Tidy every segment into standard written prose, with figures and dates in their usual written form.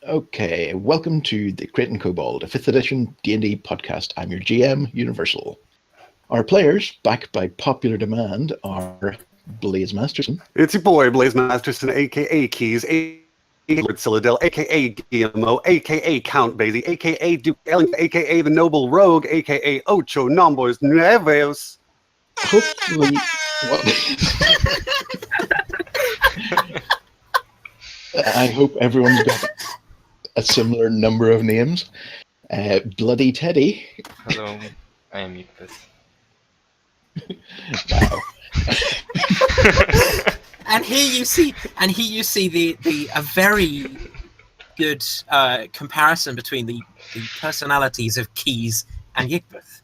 Okay, welcome to the Krait Kobold, a 5th edition D&D podcast. I'm your GM, Universal. Our players, backed by popular demand, are Blaze Masterson. It's your boy, Blaze Masterson, a.k.a. Keys, a.k.a. Lord Citadel, a.k.a. GMO, a.k.a. Count Basie, a.k.a. Duke Ellington, a.k.a. the Noble Rogue, a.k.a. Ocho Nombres Nuevos. Hopefully... Well, I hope everyone's got a similar number of names. Bloody Teddy. Hello, I am Yukvith. Wow. And here you see a very good comparison between the personalities of Keys and Yigvith.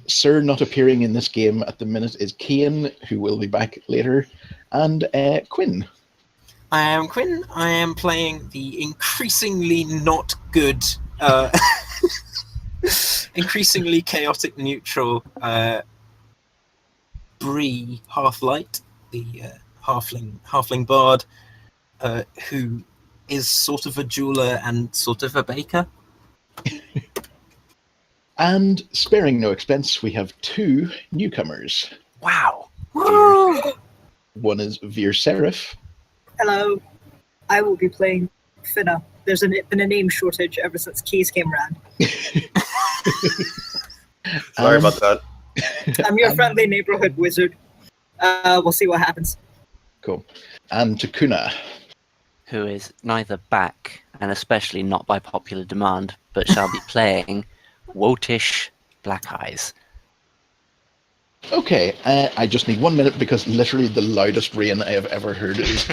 Sir not appearing in this game at the minute is Cian, who will be back later, and Quinn. I am Quinn. I am playing the increasingly not good, increasingly chaotic neutral Bree Halflight, the halfling bard, who is sort of a jeweler and sort of a baker. And sparing no expense, we have 2 newcomers. Wow! One is Veer Seraph. Hello, I will be playing Finna. There's been a name shortage ever since Keys came around. Sorry about that. I'm your friendly neighborhood wizard. We'll see what happens. Cool. And Takuna. Who is neither back, and especially not by popular demand, but shall be playing Wotish Black Eyes. Okay, I just need 1 minute because literally the loudest rain I have ever heard is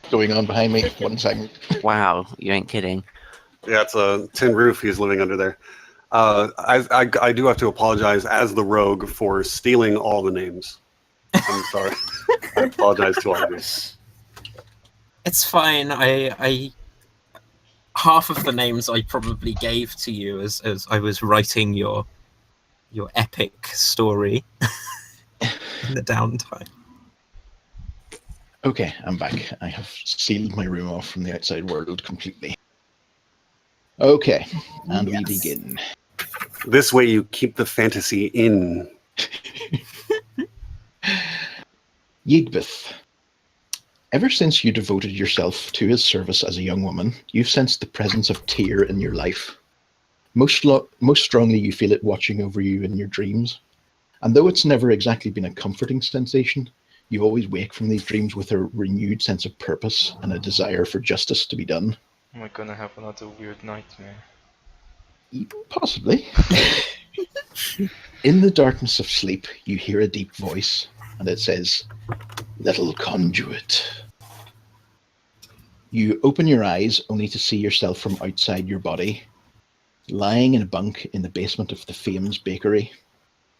going on behind me. 1 second. Wow, you ain't kidding. Yeah, it's a tin roof he's living under there. I do have to apologize as the rogue for stealing all the names. I'm sorry. I apologize to all of you. It's fine. I half of the names I probably gave to you as I was writing your epic story in the downtime. Okay, I'm back. I have sealed my room off from the outside world completely. Okay, and we begin. This way you keep the fantasy in. Yigvith. Ever since you devoted yourself to his service as a young woman, you've sensed the presence of Tyr in your life. Most strongly you feel it watching over you in your dreams. And though it's never exactly been a comforting sensation, you always wake from these dreams with a renewed sense of purpose and a desire for justice to be done. Am I gonna have another weird nightmare? Possibly. In the darkness of sleep, you hear a deep voice, and it says, "Little conduit." You open your eyes only to see yourself from outside your body, lying in a bunk in the basement of the Fame's bakery.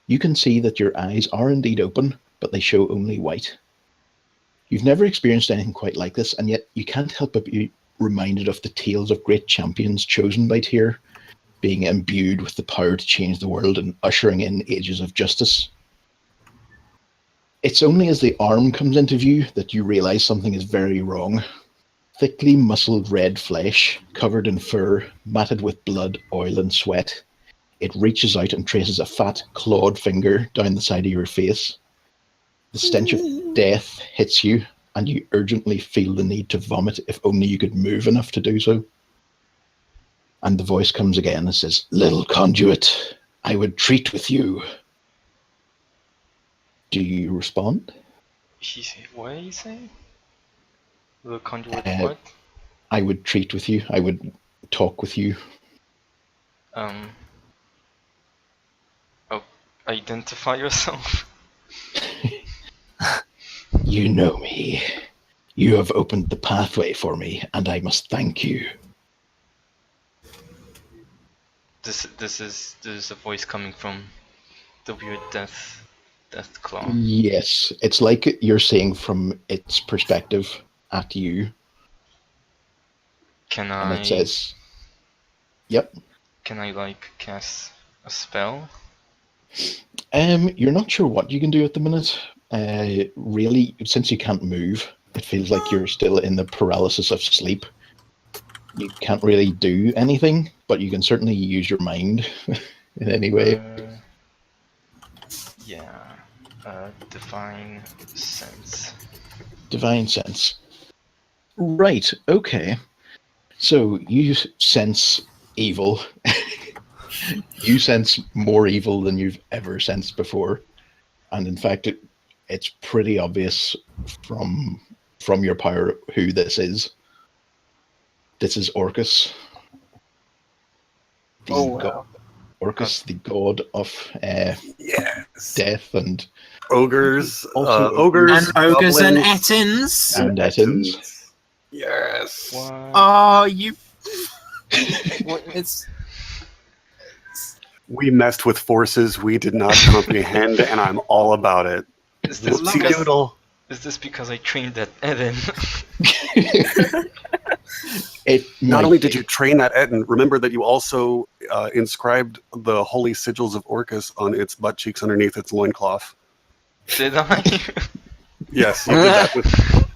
You can see that your eyes are indeed open, but they show only white. You've never experienced anything quite like this, and yet you can't help but be reminded of the tales of great champions chosen by Tyr, being imbued with the power to change the world and ushering in ages of justice. It's only as the arm comes into view that you realize something is very wrong. Thickly muscled red flesh, covered in fur, matted with blood, oil and sweat. It reaches out and traces a fat, clawed finger down the side of your face. The stench of death hits you, and you urgently feel the need to vomit if only you could move enough to do so. And the voice comes again and says, "Little conduit, I would treat with you." Do you respond? What are you saying? The conduit what? I would treat with you. I would talk with you. Identify yourself. You know me. You have opened the pathway for me, and I must thank you. This is a voice coming from the weird death claw. Yes, it's like you're saying from its perspective at you. And it says, "Yep." Can I cast a spell? You're not sure what you can do at the minute. Really, since you can't move, it feels like you're still in the paralysis of sleep. You can't really do anything, but you can certainly use your mind in any way. Yeah. Divine sense. Divine sense. Right, okay. So you sense evil. You sense more evil than you've ever sensed before. And in fact, it's pretty obvious from your power who this is. This is Orcus. Orcus, the god of Yes. death and Ogres, Also ogres, And ogres and goblins, ettins. and Ettins. Yes. What? Oh, you. It's. We messed with forces we did not comprehend, and I'm all about it. Is this Whoopsie because doodle. is this because I trained at Eden? It Not might only be. did you train that Etten, remember that you also inscribed the holy sigils of Orcus on its butt cheeks underneath its loincloth. Did I? Yes, you did that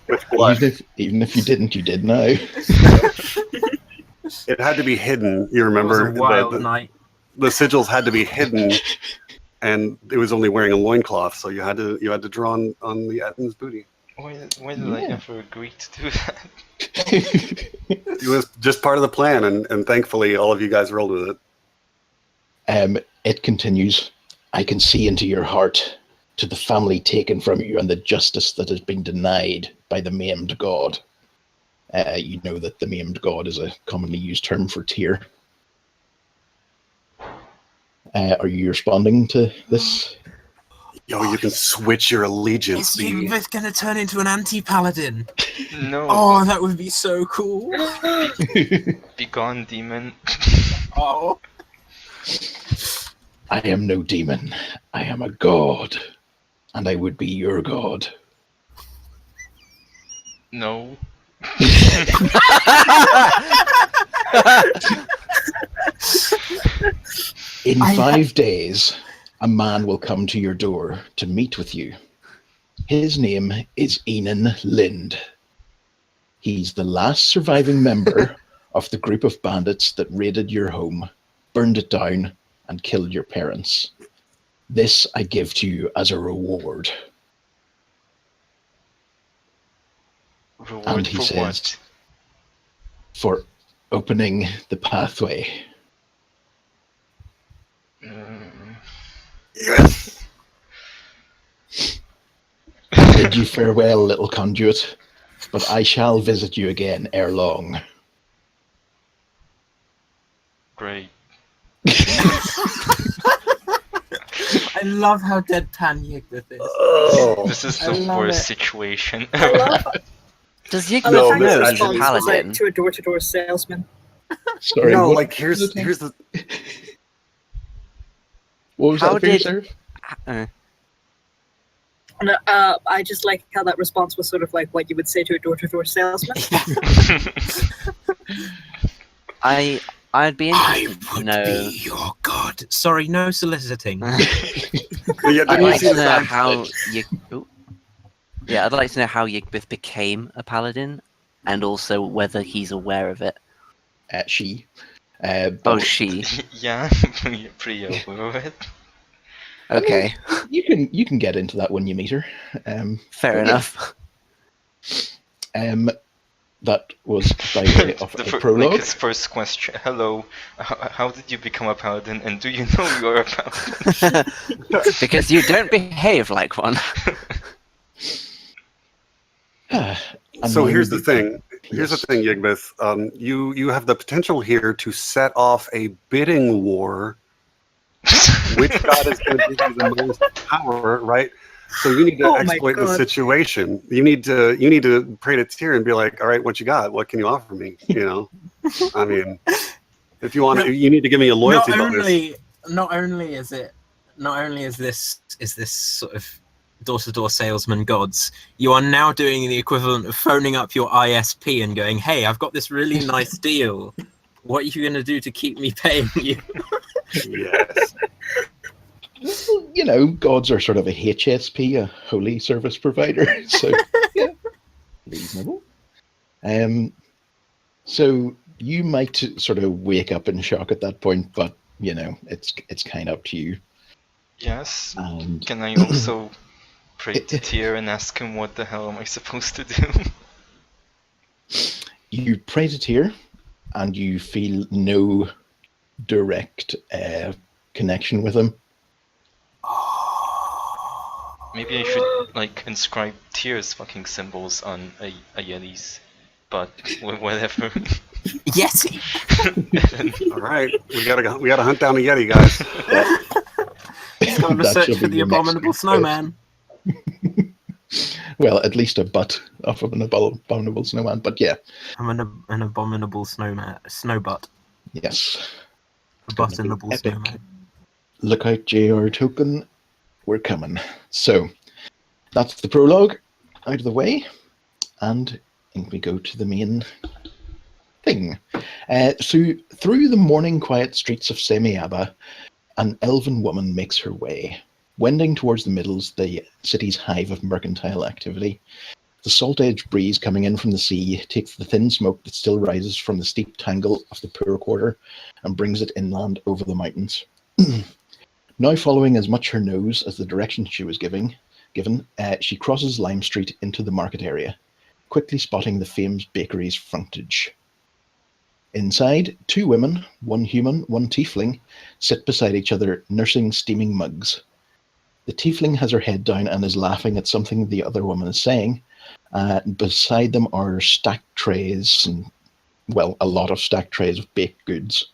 with blood. Even if you didn't, you did now. It had to be hidden. You It was remember a wild the night. sigils had to be hidden, and it was only wearing a loincloth, so you had to draw on the Etten's booty. Why did I ever agree to do that? It was just part of the plan, and thankfully all of you guys rolled with it. It continues. I can see into your heart, to the family taken from you and the justice that has been denied by the maimed god. You know that the maimed god is a commonly used term for Tyr. Are you responding to this? Yo, you can switch your allegiance. Is Yigmith gonna turn into an anti-paladin? No. Oh, that would be so cool. Be gone, demon. Oh. I am no demon. I am a god. And I would be your god. No. In 5 days, a man will come to your door to meet with you. His name is Enan Lind. He's the last surviving member of the group of bandits that raided your home, burned it down, and killed your parents. This I give to you as a reward. Reward And he for says, what? for opening the pathway. Yes. Bid you farewell, little conduit, but I shall visit you again ere long. Great. I love how deadpan Yigmith is. Oh. This is I the love worst it. situation I ever. love Does I Yigmith love how No, his know this he's a response was paladin? like to a door-to-door salesman. Sorry, No, what, like here's the what was How that for you, did- Sarah? And, I just like how that response was sort of like what you would say to a door-to-door salesman. I'd be I interested to would know. be your god. Sorry, no soliciting. Yeah, I'd didn't you like see to the know side how split? I'd like to know how Yigmith became a paladin, and also whether he's aware of it. She. Oh, But she. Yeah, pretty aware of it. Okay, you can get into that when you meet her. fair enough. That was by way of a prologue. Like his first question. Hello, how did you become a paladin, and do you know you're a paladin? Because you don't behave like one. And So now here's we- the thing. Here's the Yes. thing, Yigmith. You have the potential here to set off a bidding war. Which god is going to give you the most power, right? So you need to Oh my exploit the God. situation. You need to pray to Tyr and be like, all right, what you got? What can you offer me? You know, I mean, if you want, you need to give me a loyalty bonus. Not only is this sort of door-to-door salesman gods, you are now doing the equivalent of phoning up your ISP and going, "Hey, I've got this really nice deal. What are you going to do to keep me paying you?" Yes. You know, gods are sort of a HSP, a holy service provider. So, yeah, reasonable. So You might sort of wake up in shock at that point, but you know, it's kind of up to you. Yes. And Can I also pray to Tyr and ask him what the hell am I supposed to do? you pray to Tyr, and you feel no direct connection with him. Maybe I should like inscribe Tyr's fucking symbols on a Yeti's, but whatever. Yeti. All right, we gotta hunt down a Yeti, guys. He's going to That search shall for be the your next abominable quest. snowman. Well, at least a butt off of an abominable snowman. But yeah, I'm an abominable snowman. Snowbutt. yes. A gonna be buttonable epic. snowman. Look out, JR token. We're coming. So that's the prologue out of the way, and in we go to the main thing. So through the morning quiet streets of Semiaba, an elven woman makes her way, wending towards the Middles, the city's hive of mercantile activity. The salt-edged breeze coming in from the sea takes the thin smoke that still rises from the steep tangle of the poor quarter and brings it inland over the mountains. Now following as much her nose as the direction she was given, she crosses Lime Street into the market area, quickly spotting the famed bakery's frontage. Inside, two women, one human, one tiefling, sit beside each other, nursing steaming mugs. The tiefling has her head down and is laughing at something the other woman is saying. Beside them are stacked trays, and, well, a lot of stacked trays of baked goods.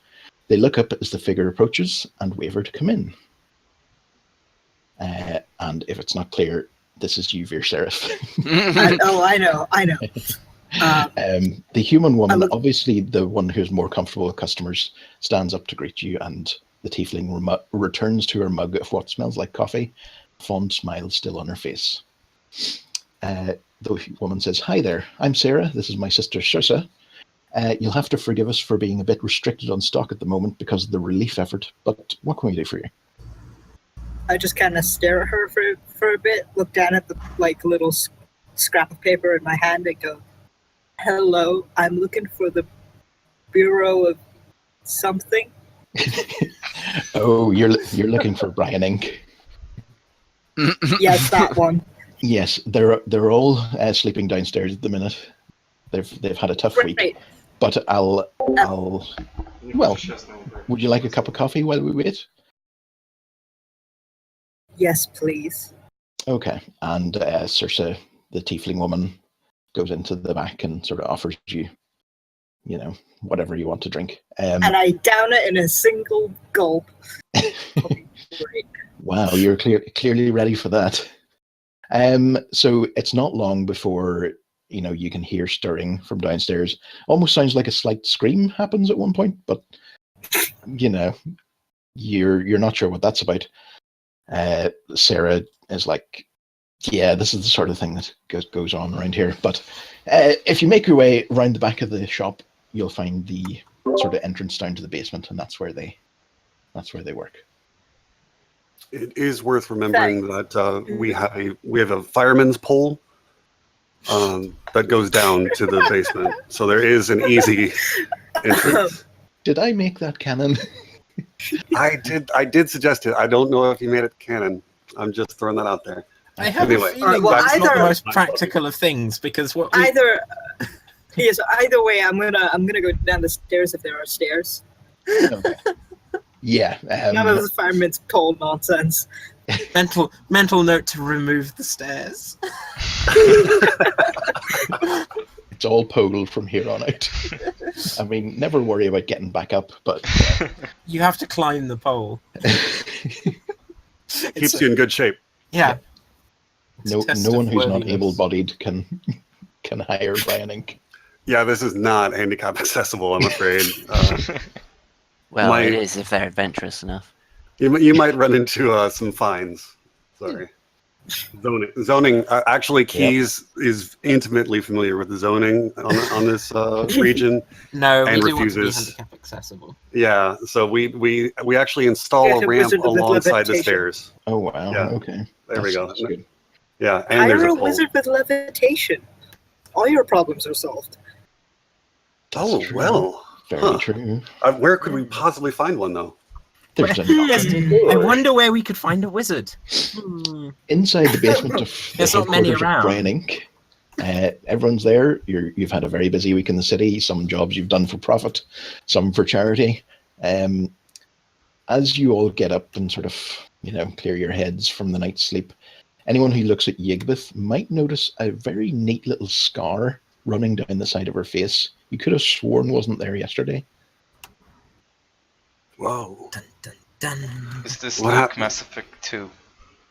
They look up as the figure approaches and wave her to come in. And if it's not clear, this is you, Veer Seraph. I know. The human woman, look- obviously the one who's more comfortable with customers, stands up to greet you, and the tiefling returns to her mug of what smells like coffee, a fond smile still on her face. The woman says, "Hi there, I'm Sarah. This is my sister Shirsa. You'll have to forgive us for being a bit restricted on stock at the moment because of the relief effort, but what can we do for you?" I just kind of stare at her for a bit, look down at the little scrap of paper in my hand, and go, "Hello, I'm looking for the Bureau of something." Oh, you're looking for Brian Inc. Yes, that one. Yes, they're all sleeping downstairs at the minute. They've had a tough week, Great. but I'll. Well, would you like a cup of coffee while we wait? Yes, please. Okay, and Circe, the tiefling woman, goes into the back and sort of offers you, whatever you want to drink. And I down it in a single gulp. Great. Wow, you're clearly ready for that. So it's not long before you can hear stirring from downstairs. Almost sounds like a slight scream happens at one point, but you're not sure what that's about. Sarah is like, "Yeah, this is the sort of thing that goes on around here." But if you make your way around the back of the shop, you'll find the sort of entrance down to the basement, and that's where they work. It is worth remembering that we have a fireman's pole that goes down to the basement, so there is an easy entrance. Did I make that canon? I did suggest it. I don't know if you made it canon. I'm just throwing that out there. I have Anyway, a feeling well, that's not the either- most practical of things because what we, Either way, I'm gonna go down the stairs if there are stairs. Okay. Yeah. None of this fireman's pole nonsense. mental note to remove the stairs. It's all pole from here on out. I mean, never worry about getting back up, but You have to climb the pole. Keeps you in good shape. Yeah. no one who's not able-bodied can hire Brian Inc. Yeah, this is not handicap accessible, I'm afraid. Well, it is if they're adventurous enough. You might run into some fines. Sorry. Zoning. Actually, Keys is intimately familiar with the zoning on this region. No, And we do want to be refuses. handicap accessible. Yeah, so we actually install There's a a ramp wizard with alongside the levitation. stairs. Oh wow. Yeah. Okay. There we go. That's good. Yeah, and there's Hire a a pole. wizard with levitation. All your problems are solved. Oh That's true. well. Very true. Where could we possibly find one, though? There's a Yes, knock on the I door. wonder where we could find a wizard. Inside the basement of the There's not many headquarters of around. Brian Inc. Everyone's there. You've had a very busy week in the city. Some jobs you've done for profit, some for charity. As you all get up and sort of, clear your heads from the night's sleep, anyone who looks at Yigbeth might notice a very neat little scar running down the side of her face. You could have sworn wasn't there yesterday. Whoa. Dun, dun, dun. Is this What like happened? Mass Effect 2?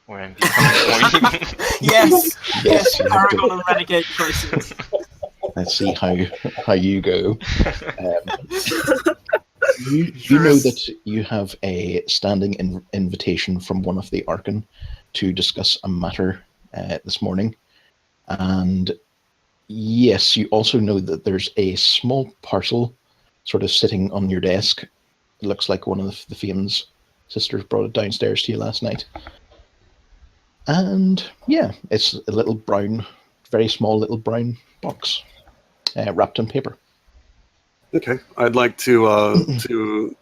Where I'm becoming more Yes, Yes, you have to- Paragon and Renegade choices. Let's see how you go. You know that you have a standing invitation from one of the Archon to discuss a matter this morning. And yes, you also know that there's a small parcel sort of sitting on your desk. It looks like one of the Fiam's sisters brought it downstairs to you last night. And yeah, it's a little brown, very small little brown box wrapped in paper. Okay, I'd like to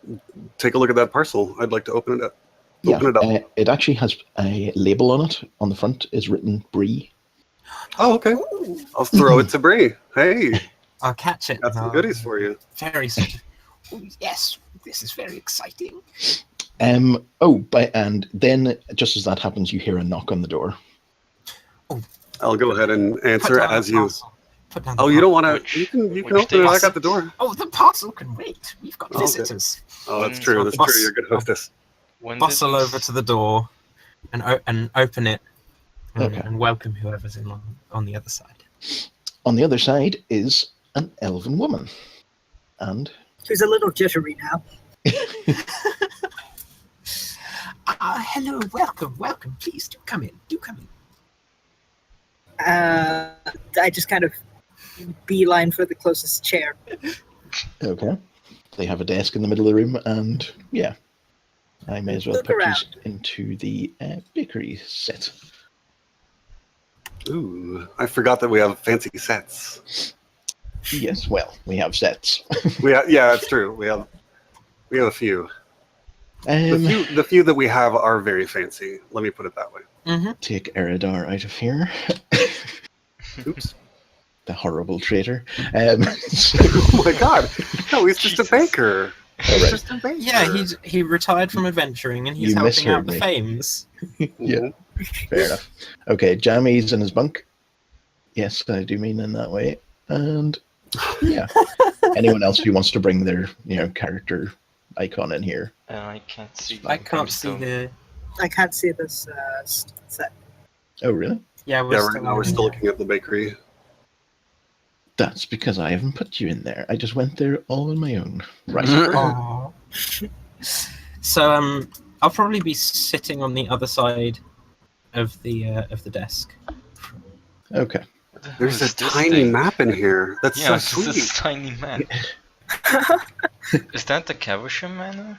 take a look at that parcel. I'd like to open it up. Open it up. It actually has a label on it. On the front is written Brie. Oh, okay. I'll throw it to Bree. Hey, I'll catch it. got some goodies for you. Very sort of, oh, yes, this is very exciting. And then just as that happens, you hear a knock on the door. I'll go ahead and Put answer down as the you. parcel. Put down the Oh, you don't parcel. want to? You can which open it. I days? got the door. Oh, the parcel can wait. We've got Oh, okay. visitors. Oh, that's Mm, true. so That's bus- true. You're a good hostess. When Bustle did over to the door and open it Okay. and welcome whoever's in on the other side. On the other side is an elven woman. And She's a little jittery now. Hello, welcome. Please do come in. I just kind of beeline for the closest chair. okay, they have a desk in the middle of the room, and yeah, I may as well Look put you around. into the bakery set. Ooh, I forgot that we have fancy sets. Yes, well, we have sets. Yeah, that's true. We have a few. The few that we have are very fancy. Let me put it that way. Mm-hmm. Take Eridar out of here. Oops. The horrible traitor. Oh my God! No, he's just a Jesus. baker. All He's right. just a baker. Yeah, he retired from adventuring and he's You helping out misheard the me. Fames. Yeah, fair enough. Okay, Jamie's in his bunk. Yes, I do mean in that way. And yeah, anyone else who wants to bring their character icon in here. I can't see. I can't see Brimstone. the. I can't see this set. Oh, really? Yeah, Yeah, right now we're still looking at the bakery. That's because I haven't put you in there. I just went there all on my own. Right. Aw. So I'll probably be sitting on the other side of the desk. Okay. What the hell There's a is this tiny thing? map in here. That's Yeah, so this sweet. is a tiny map. Is that the Caversham Manor?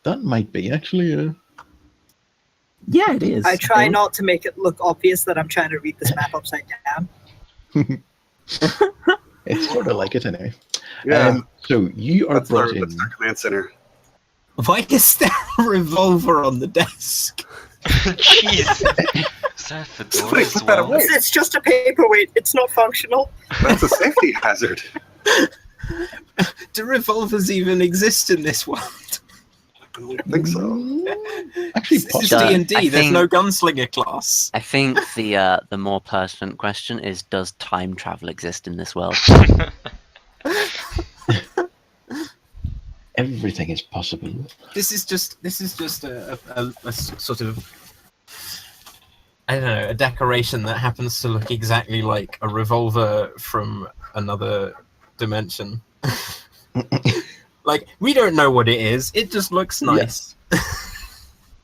That might be actually. Yeah, it is. I try not to make it look obvious that I'm trying to read this map upside down. It's sort of like it anyway. Yeah, So you are that's our, brought in. that's our command center. Why is there a revolver on the desk? Jeez. Is that a fedora Somebody as put that well? away. It's just a paperweight. It's not functional. That's a safety hazard. Do revolvers even exist in this world? I don't think so. Actually, This is possibly. I D&D. There's think- no gunslinger class. I think the more pertinent question is: does time travel exist in this world? Everything is possible. This is just a sort of, I don't know, a decoration that happens to look exactly like a revolver from another dimension. Like, we don't know what it is. It just looks nice.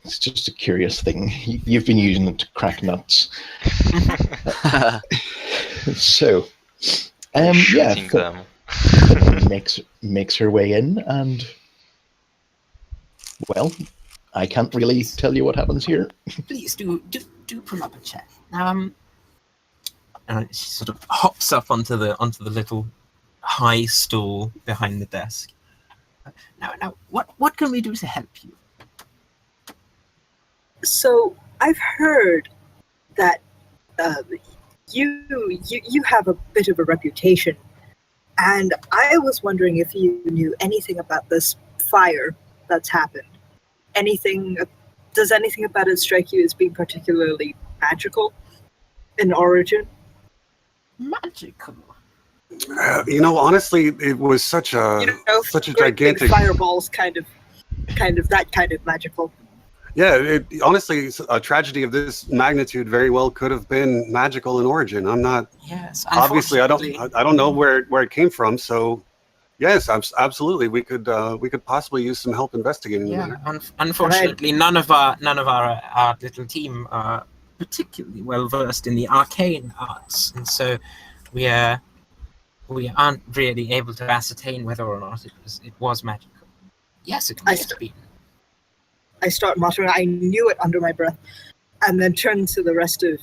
It's just a curious thing. You've been using it to crack nuts. So, yeah, Shooting them. makes her way in, and well, I can't really tell you what happens here. Please do pull up a chair. And she sort of hops up onto the little high stool behind the desk. Now, what can we do to help you? So I've heard that you have a bit of a reputation, and I was wondering if you knew anything about this fire that's happened. Does anything about it strike you as being particularly magical in origin? Magical. Honestly, it was such a such a great big gigantic fireballs, kind of that kind of magical. Yeah, honestly, a tragedy of this magnitude very well could have been magical in origin. I'm not. Yes. Obviously, I unfortunately. don't know where it came from. So, yes, absolutely, we could possibly use some help investigating the Yeah. matter. Unfortunately, none of our little team are particularly well versed in the arcane arts, and so we aren't really able to ascertain whether or not it was magical. Yes, it must have been. I start muttering, I knew it under my breath, and then turn to the rest of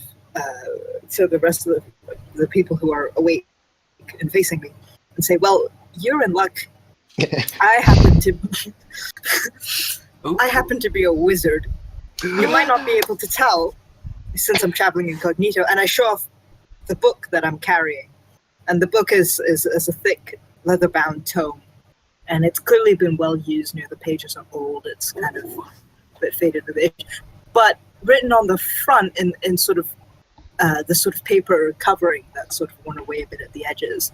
the people who are awake and facing me, and say, "Well, you're in luck. I happen to be a wizard. You might not be able to tell, since I'm traveling incognito." And I show off the book that I'm carrying, and the book is a thick leather-bound tome, and it's clearly been well used. The pages are old. It's kind of a bit faded of age, but written on the front in sort of the sort of paper covering that's sort of worn away a bit at the edges.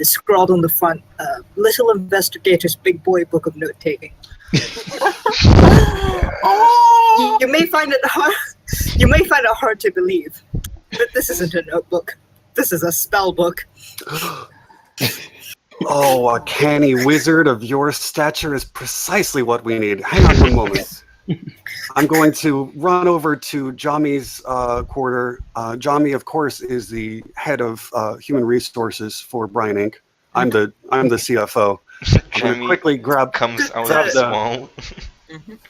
Is scrawled on the front, "Little Investigator's Big Boy Book of Note Taking." You may find it hard. You may find it hard to believe, but this isn't a notebook. This is a spell book. Oh, a canny wizard of your stature is precisely what we need. Hang on one moment. I'm going to run over to Jami's quarter. Jami, of course, is the head of human resources for Brian Inc. I'm the CFO. I'm going to quickly grab. Comes out grab as the- well.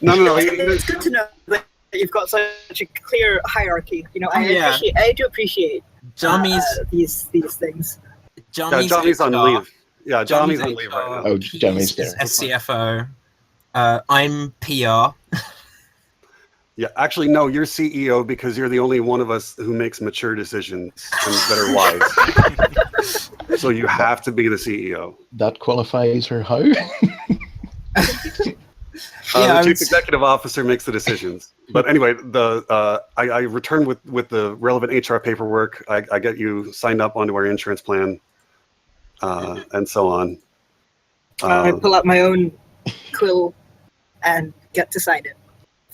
No. It's good to know that you've got such a clear hierarchy. I do appreciate Jami's these things. Jami's on HR. leave. Yeah, Jami's on leave right now. Oh, Jami's He's there. CFO. I'm PR. Yeah, actually, no, you're CEO because you're the only one of us who makes mature decisions that are wise. So you have to be the CEO. That qualifies her how? The chief executive officer makes the decisions. But anyway, I return with the relevant HR paperwork. I get you signed up onto our insurance plan, and so on. I pull out my own quill and get to sign it.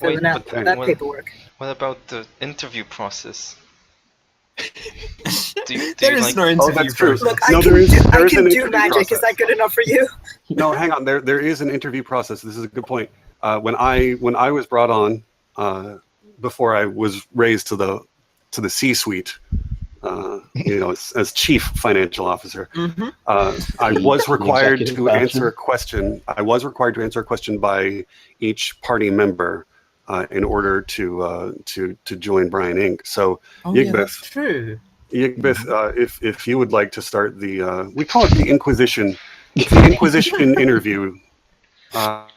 Wait, Filling out but that what- paperwork. What about the interview process? Do you There is like, no interview that's true. process. Look, No, I there is can an do interview magic. process. Is that good enough for you? No, hang on. There is an interview process. This is a good point. When I was brought on, before I was raised to the C-suite, as chief financial officer, I was required executive to function. answer a question. I was required to answer a question by each party member in order to join Brian Inc. So, Yeah, that's true. Yigbeth, if you would like to start we call it the Inquisition. It's the Inquisition interview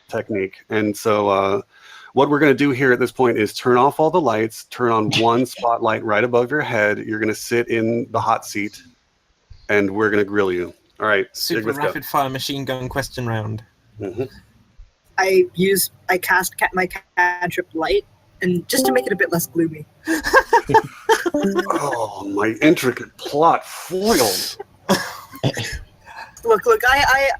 technique. And so what we're going to do here at this point is turn off all the lights, turn on one spotlight right above your head. You're going to sit in the hot seat, and we're going to grill you. All right. Super Yigbeth, go. rapid fire machine gun question round. Mhm. I cast my cantrip light, and just to make it a bit less gloomy. Oh, my intricate plot foiled. Look, I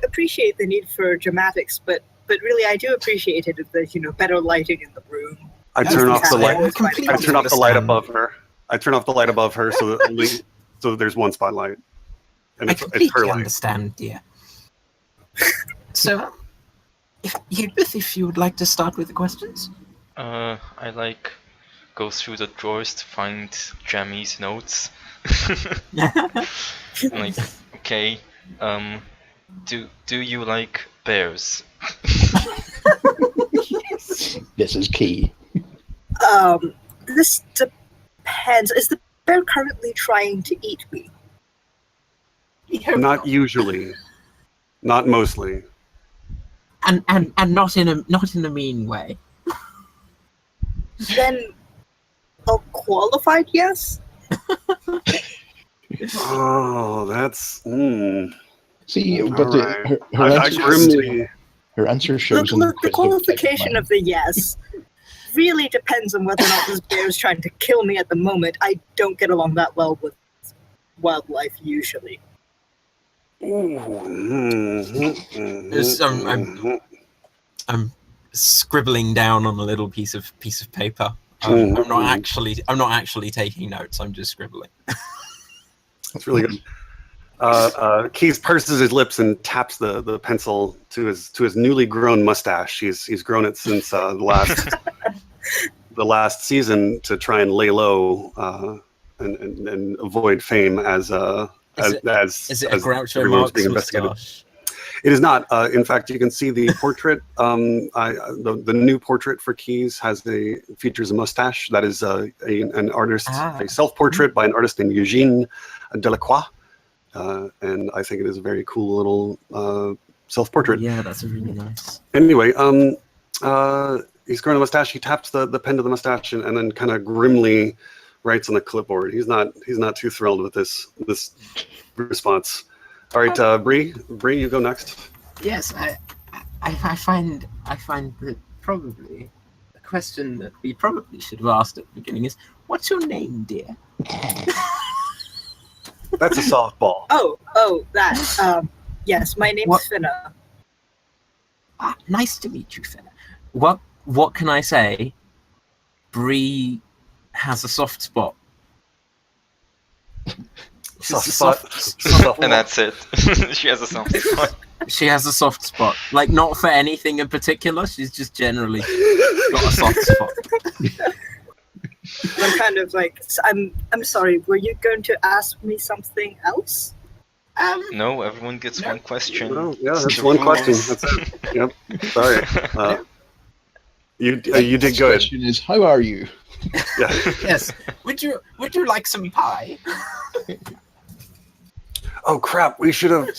appreciate the need for dramatics, but really I do appreciate it if there's better lighting in the room. I turn off the light. Completely I turn off the light understand. above her. I turn off the light above her so that so there's one spotlight, and I it's her completely light. understand, dear. So, if you would like to start with the questions. I go through the drawers to find Jamie's notes. Okay, do you like bears? This is key. This depends. Is the bear currently trying to eat me? Not usually. Not mostly. And not in a mean way. Then a qualified yes? Oh, that's... See, All but right. her answer shows in Look, the inquisitive type of qualification mind. of the yes really depends on whether or not this bear is trying to kill me at the moment. I don't get along that well with wildlife usually. I'm scribbling down on a little piece of paper. I'm not actually taking notes. I'm just scribbling. It's really good. Keys purses his lips and taps the pencil to his newly grown mustache. He's grown it since the last season to try and lay low and avoid fame as Is it a Groucho everyone's Marx being investigated. moustache? It is not. In fact, you can see the portrait. The new portrait for Keys features a mustache. That is an artist, a self-portrait by an artist named Eugene Delacroix. And I think it is a very cool little self-portrait. Yeah, that's really nice. Anyway, he's growing a mustache. He taps the pen to the mustache and then kind of grimly writes on the clipboard. He's not too thrilled with this response. All right, Bree, you go next. Yes, I find that probably a question that we probably should have asked at the beginning is, what's your name, dear? That's a softball. Oh, that. Yes, my name's Finna. Nice to meet you, Finna. What can I say? Bree has a soft spot. And that's it. She has a soft spot. She has a soft spot. Like, not for anything in particular. She's just generally got a soft spot. I'm kind of like, I'm sorry, were you going to ask me something else? No, everyone gets one question. No, yeah, that's one question. That's it. Yep. Sorry. You did good. Question is, how are you? Yeah. Yes. Would you like some pie? Oh crap! We should have.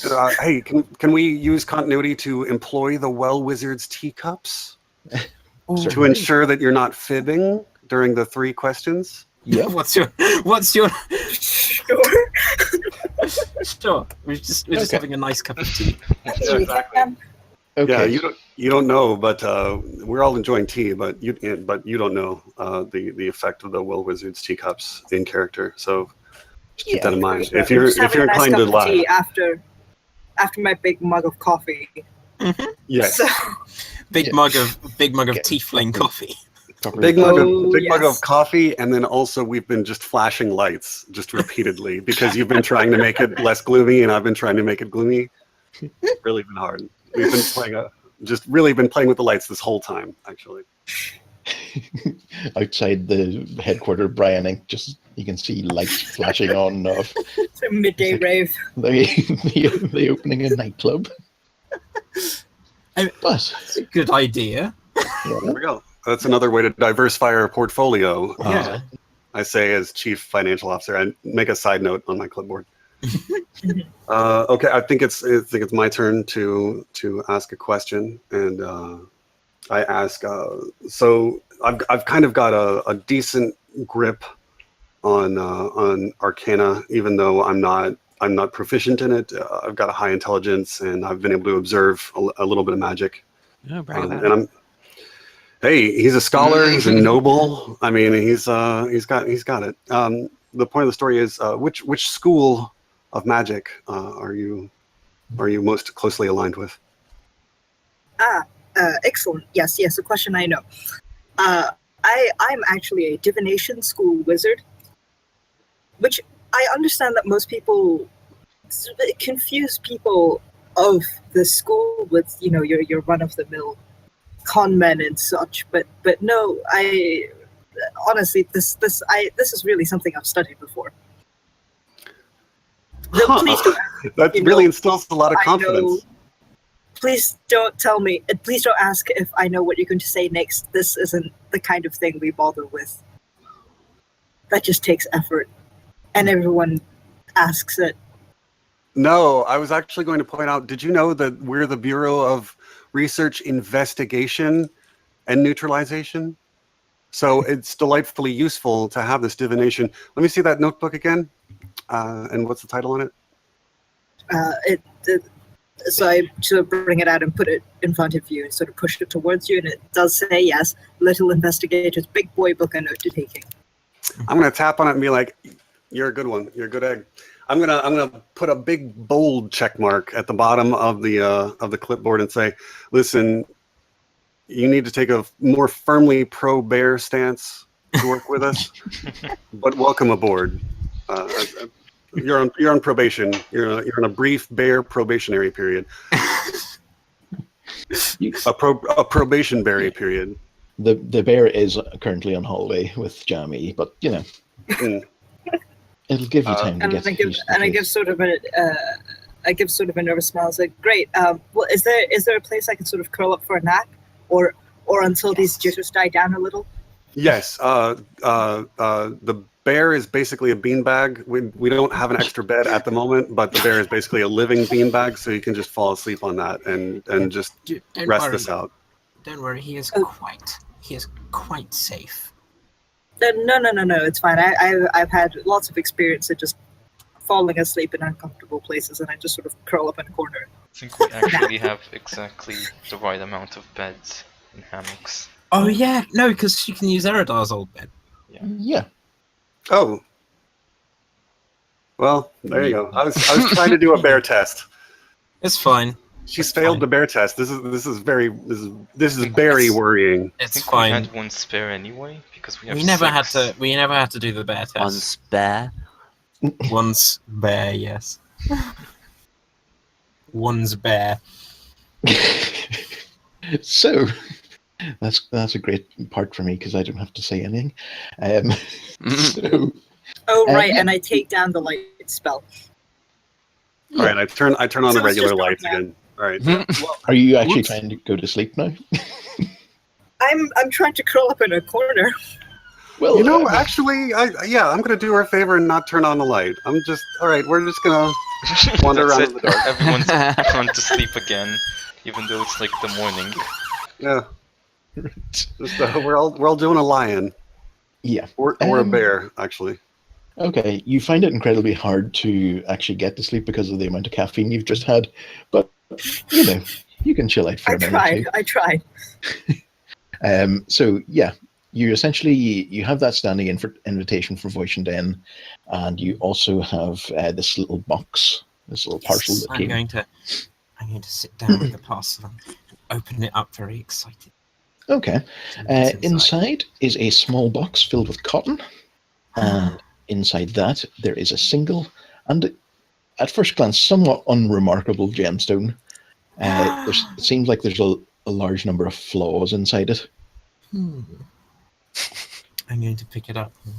Hey, can we use continuity to employ the Well Wizard's teacups to ensure that you're not fibbing during the 3 questions? Yeah. What's your? Sure. Sure. We're just having a nice cup of tea. Exactly. Okay. Yeah, you don't know, but we're all enjoying tea. But you don't know the effect of the Well Wizard's teacups in character. So just keep that in mind. Sure. If you're inclined to lie. Tea after my big mug of coffee. Mm-hmm. Yes. So, Big mug of tiefling coffee. Big mug yes. of coffee, and then also we've been just flashing lights just repeatedly because you've been trying to make it less gloomy, and I've been trying to make it gloomy. It's really been hard. We've been playing with the lights this whole time, actually. Outside the headquarter, Brian Inc. Just you can see lights flashing on of it's a midday rave. the opening of a nightclub. But That's a good idea. There we go. That's another way to diversify our portfolio. Yeah. I say as chief financial officer, I make a side note on my clipboard. Okay, I think it's my turn to ask a question, and I ask. So I've kind of got a decent grip on Arcana, even though I'm not proficient in it. I've got a high intelligence, and I've been able to observe a little bit of magic. Oh, brag about And hey, he's a scholar. He's a noble. I mean, he's got it. The point of the story is which school of magic are you most closely aligned with? Excellent. Yes, a question I know. I'm actually a divination school wizard, which I understand that most people confuse people of the school with, your run-of-the-mill con men and such, but no, I honestly, this is really something I've studied before. Please don't, that really instills a lot of confidence. Please don't tell me. Please don't ask if I know what you're going to say next. This isn't the kind of thing we bother with. That just takes effort, and everyone asks it. No, I was actually going to point out, did you know that we're the Bureau of Research, Investigation, and Neutralization? So it's delightfully useful to have this divination. Let me see that notebook again. And what's the title on it? So I sort of bring it out and put it in front of you and sort of push it towards you, and it does say, yes, Little Investigator's Big Boy Book on Note-Taking. I'm going to tap on it and be like, you're a good one. You're a good egg. I'm gonna put a big bold check mark at the bottom of the clipboard and say, listen, you need to take a more firmly pro-bear stance to work with us, but welcome aboard. You're on probation. You're on a brief bear probationary period. A probationary period. The bear is currently on holiday with Jamie, but you know, it'll give you time to get used to I give sort of a nervous smile. It's like, great. Well, is there a place I can sort of curl up for a nap, or until these jitters die down a little? Yes. The bear is basically a beanbag. We don't have an extra bed at the moment, but the bear is basically a living beanbag, so you can just fall asleep on that and just rest this out. Don't worry, he is quite safe. No, it's fine. I've had lots of experience at just falling asleep in uncomfortable places, and I just sort of curl up in a corner. I think we actually have exactly the right amount of beds and hammocks. Oh yeah, no, because you can use Eridar's old bed. Yeah. Oh. Well, there you go. I was trying to do a bear test. It's fine. She's failed the bear test. This is very worrying. I It's think fine. we had one spare anyway because we have We never six. had to do the bear test. On spare. One's bear, yes. One's bear. So that's a great part for me because I don't have to say anything. So, Oh right, and I take down the light spell. All right, I turn on So the it's regular just lights dark now. again. All right. are you actually Whoops. trying to go to sleep now? I'm trying to curl up in a corner. Well, You know, actually, I'm going to do her a favor and not turn on the light. All right, we're just going to wander That's around it. in the dark. Everyone's gone to sleep again, even though it's like the morning. Yeah. Just, we're all doing a lion. yeah. Or a bear, actually. Okay, you find it incredibly hard to actually get to sleep because of the amount of caffeine you've just had, but you know, you can chill out for a minute. I tried. So yeah, you have that standing invitation for Voice and Den, and you also have this little box, this little parcel that I'm came. going to sit down with the parcel and open it up, very excited. Okay. See what's Inside is a small box filled with cotton, and inside that there is a single and, at first glance, somewhat unremarkable gemstone. It seems like there's a large number of flaws inside it. I'm going to pick it up and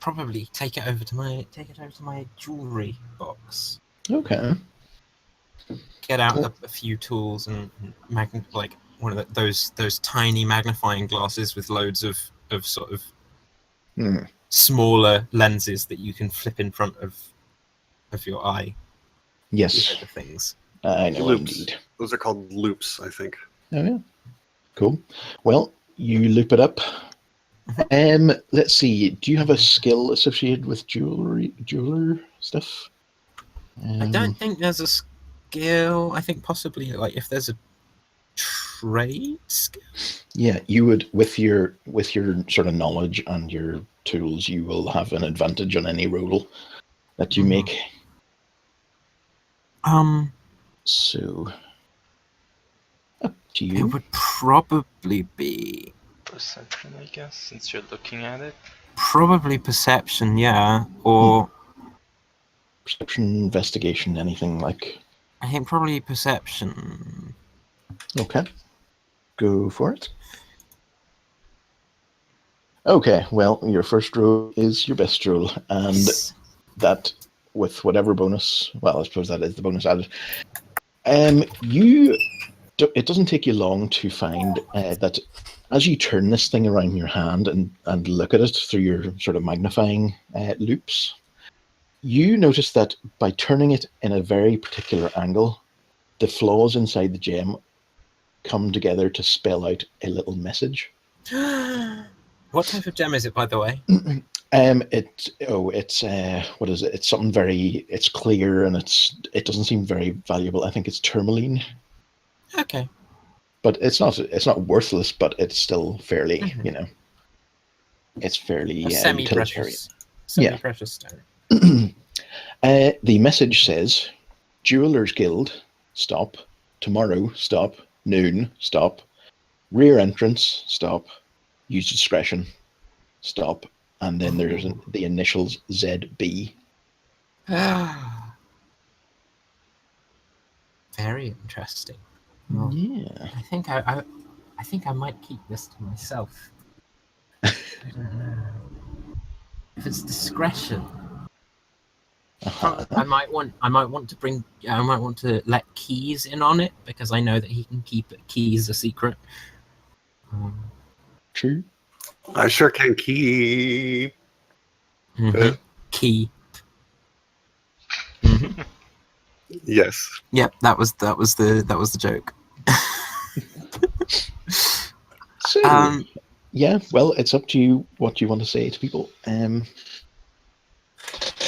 probably take it over to my jewelry box. Okay. Get out a few tools and like one of those tiny magnifying glasses with loads of sort of smaller lenses that you can flip in front of your eye. Yes. The things. I know, Loops. indeed. Those are called loops, I think. Oh yeah. Cool. Well, you loop it up. Let's see. Do you have a skill associated with jeweler stuff? I don't think there's a skill. I think possibly like if there's a trade skill. Yeah, you would with your sort of knowledge and your tools, you will have an advantage on any roll that you make. So up to It you. would probably be Perception, I guess, since you're looking at it. perception, yeah, or Perception, investigation, anything like. I think probably perception. Okay. Go for it. Okay, well, your first roll is your best roll, and that with whatever bonus, well, I suppose that is the bonus added. It doesn't take you long to find that as you turn this thing around your hand and look at it through your sort of magnifying loops, You notice that by turning it in a very particular angle, the flaws inside the gem come together to spell out a little message. What type of gem is it, by the way? It's what is it? It's something very. It's clear and it doesn't seem very valuable. I think it's tourmaline, Okay. but it's not. It's not worthless, but it's still fairly. Mhm. It's fairly A utilitarian. semi-precious, semi-precious stone. The message says, "Jewelers Guild, stop. Tomorrow, stop. Noon, stop. Rear entrance, stop. Use discretion, stop." And then there's the initials ZB. Very interesting. Well, Yeah. I think I think I might keep this to myself. I don't know. If it's discretion, I might want to let Keys in on it because I know that he can keep Keys a secret. True. I sure can keep. Mhm. Key. Mhm. Yes. Yep, that was the joke. So, yeah, well, it's up to you what you want to say to people. And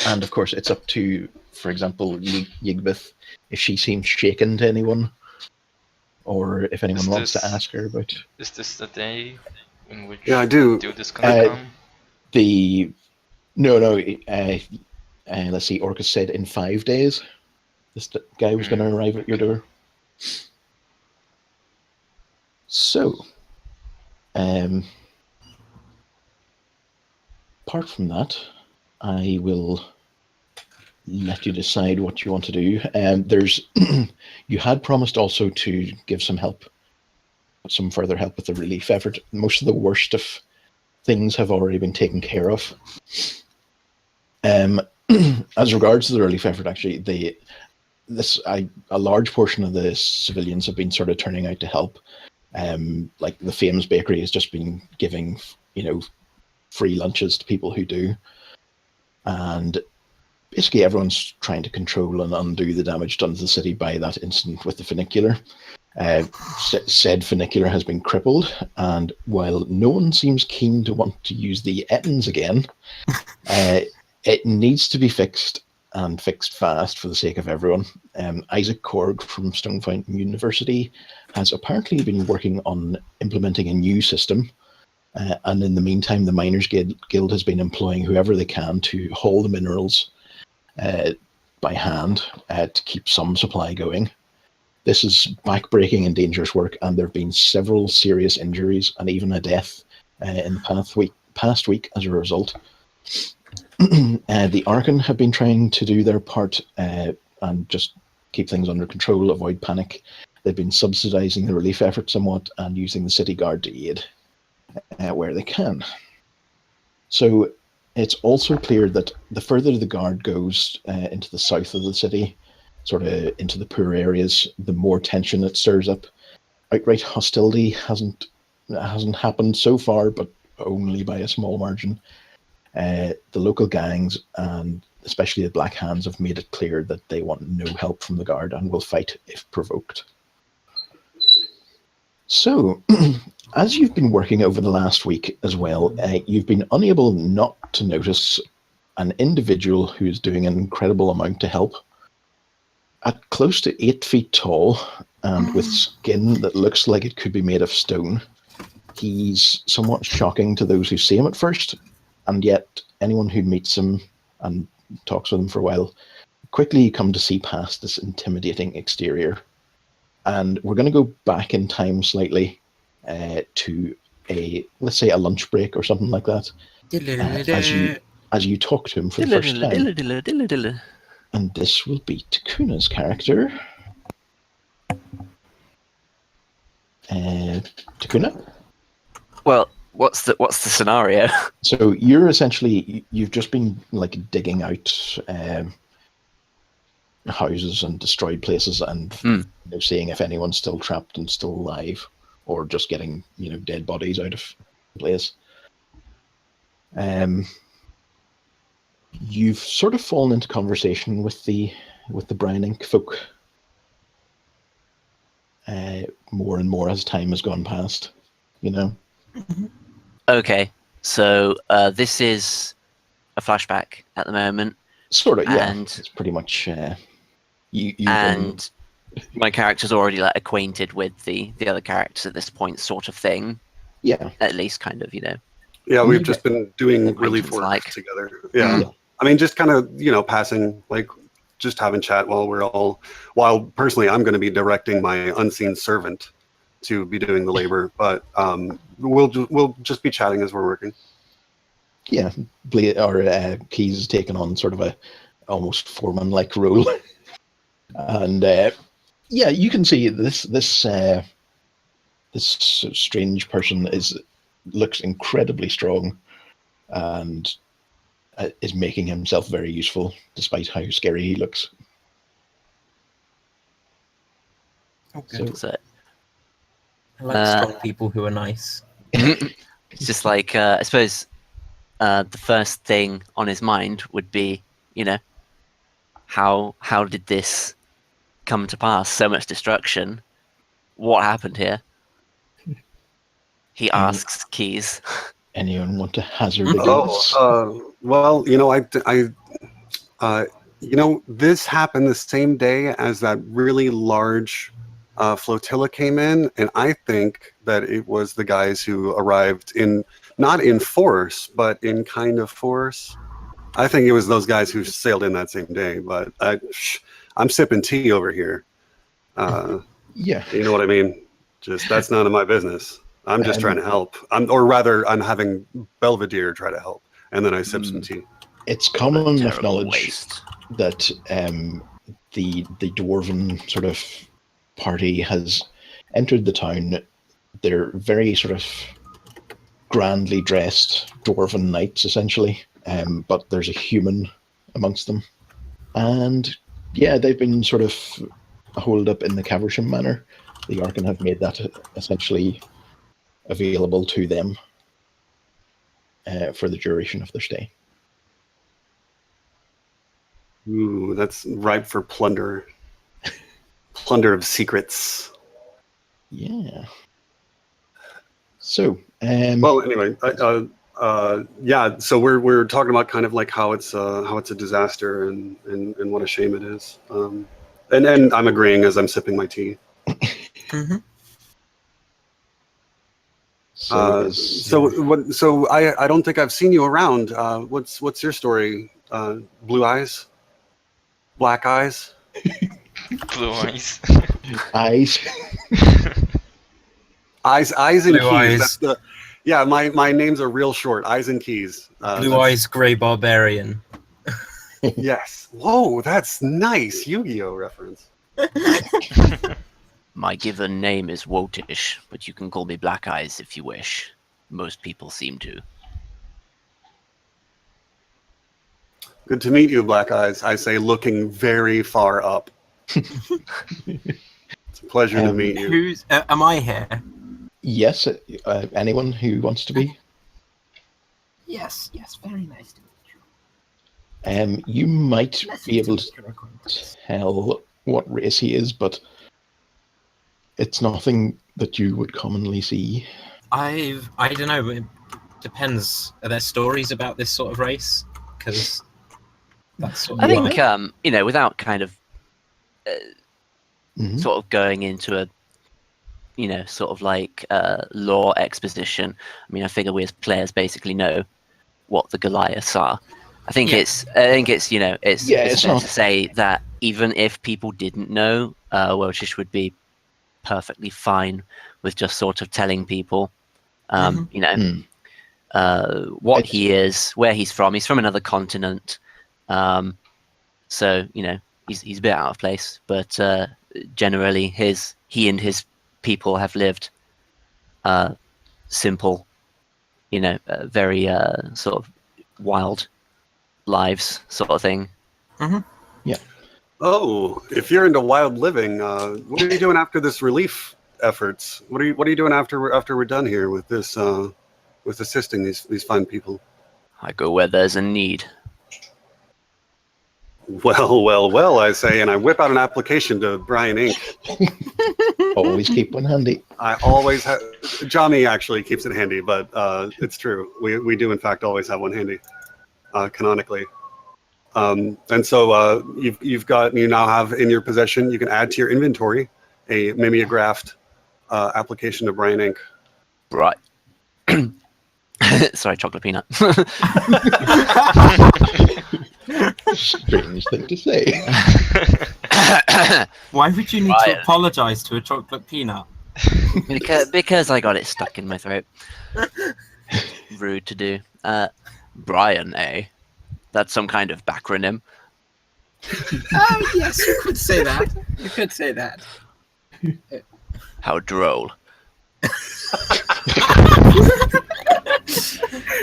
of course, it's up to, for example, Yigbeth, if she seems shaken to anyone, or if anyone wants to ask her about. Is this the day in which Yeah, I do. Dude gonna come? No. Let's see. Orcus said in 5 days, this guy was going to arrive at your door. So, apart from that, I will let you decide what you want to do. There's, you had promised also to give some further help with the relief effort. Most of the worst of things have already been taken care of. As regards to the relief effort, actually, a large portion of the civilians have been sort of turning out to help. Like the Fames Bakery has just been giving, free lunches to people who do, and basically everyone's trying to control and undo the damage done to the city by that incident with the funicular. Said funicular has been crippled, and while no one seems keen to want to use the Ettins again, it needs to be fixed, and fixed fast for the sake of everyone. Isaac Korg from Stone Fountain University has apparently been working on implementing a new system, and in the meantime the Miners Guild has been employing whoever they can to haul the minerals by hand to keep some supply going. This is backbreaking and dangerous work, and there have been several serious injuries and even a death in the past week as a result. The Archon have been trying to do their part and just keep things under control, avoid panic. They've been subsidizing the relief effort somewhat and using the city guard to aid where they can. So it's also clear that the further the guard goes into the south of the city, sort of into the poor areas, the more tension it stirs up. Outright hostility hasn't happened so far, but only by a small margin. The local gangs and especially the Black Hands have made it clear that they want no help from the guard and will fight if provoked. So, as you've been working over the last week as well, you've been unable not to notice an individual who is doing an incredible amount to help. At close to 8 feet tall and with skin that looks like it could be made of stone, he's somewhat shocking to those who see him at first, and yet anyone who meets him and talks with him for a while quickly come to see past this intimidating exterior. And we're going to go back in time slightly to let's say a lunch break or something like that, as you talk to him for the first time. And this will be Takuna's character. Takuna? Well, what's the scenario? So you're essentially, you've just been like digging out houses and destroyed places and seeing if anyone's still trapped and still alive, or just getting dead bodies out of the place. You've sort of fallen into conversation with the Brown Ink folk more and more as time has gone past. You know. Okay, so this is a flashback at the moment, Sort of, yeah. and It's pretty much you. and my character's already like acquainted with the other characters at this point, sort of thing. Yeah. At least, kind of, you know. Yeah, we've just been doing relief work Acquaintance-like. together. Yeah. Yeah. I mean, just kind of, passing, like, just having chat while personally I'm going to be directing my unseen servant to be doing the labor, but we'll just be chatting as we're working. Yeah, Keys has taken on sort of a almost foreman-like role, and yeah, you can see this strange person looks incredibly strong, and is making himself very useful despite how scary he looks. Okay. So I like strong people who are nice. it's just like I suppose the first thing on his mind would be, you know, how did this come to pass? So much destruction. What happened here? He asks Keys. Anyone want to hazard a guess? Well, this happened the same day as that really large flotilla came in, and I think that it was the guys who arrived not in force, but in kind of force. I think it was those guys who sailed in that same day, but I'm sipping tea over here. Yeah. You know what I mean? Just, that's none of my business. I'm just trying to help. I'm having Belvedere try to help, and then I sip some tea. It's common enough Terrible knowledge waste. that the dwarven sort of party has entered the town. They're very sort of grandly dressed dwarven knights, essentially, but there's a human amongst them, and yeah, they've been sort of holed up in the Caversham Manor. The Arkan have made that essentially available to them for the duration of their stay. Ooh, that's ripe for plunder. Plunder of secrets. Yeah. So, well, anyway, yeah. So we're talking about kind of like how it's a disaster and what a shame it is. And I'm agreeing as I'm sipping my tea. Mm-hmm. So I don't think I've seen you around. What's your story? Blue eyes, black eyes, Blue eyes. eyes. eyes and Blue keys. eyes. Yeah, my names are real short. Eyes and keys. Blue eyes, grey barbarian. Yes. Whoa, that's nice. Yu-Gi-Oh reference. My given name is Wotish, but you can call me Black Eyes if you wish. Most people seem to. Good to meet you, Black Eyes. I say, looking very far up. It's a pleasure to meet you. Who's? Am I here? Yes, anyone who wants to be. Yes, very nice to meet you. You might Let's be able to make a acquaintance. tell what race he is, but it's nothing that you would commonly see. I don't know. It depends. Are there stories about this sort of race? Because that's sort of I think, without kind of Mhm. sort of going into a, sort of like lore exposition. I mean, I figure we as players basically know what the Goliaths are. I think Yeah. it's it's it's fair not- to say that even if people didn't know, Welchish would be perfectly fine with just sort of telling people, Mm. what he is, where he's from. He's from another continent, so he's a bit out of place. But generally, he and his people have lived simple, very sort of wild lives, sort of thing. Oh, if you're into wild living, what are you doing after this relief efforts? What are you doing after we're done here with this with assisting these fine people? I go where there's a need. Well, I say, and I whip out an application to Brian Inc. Always keep one handy. I always have. Johnny actually keeps it handy, but it's true. We do in fact always have one handy, canonically. And so you now have in your possession. You can add to your inventory a mimeographed application to Brian Inc. Right. Sorry, chocolate peanut. Strange thing to say. Why would you need to apologize to a chocolate peanut? because I got it stuck in my throat. Rude to do. Brian, eh? That's some kind of backronym. Oh, yes, you could say that. You could say that. How droll.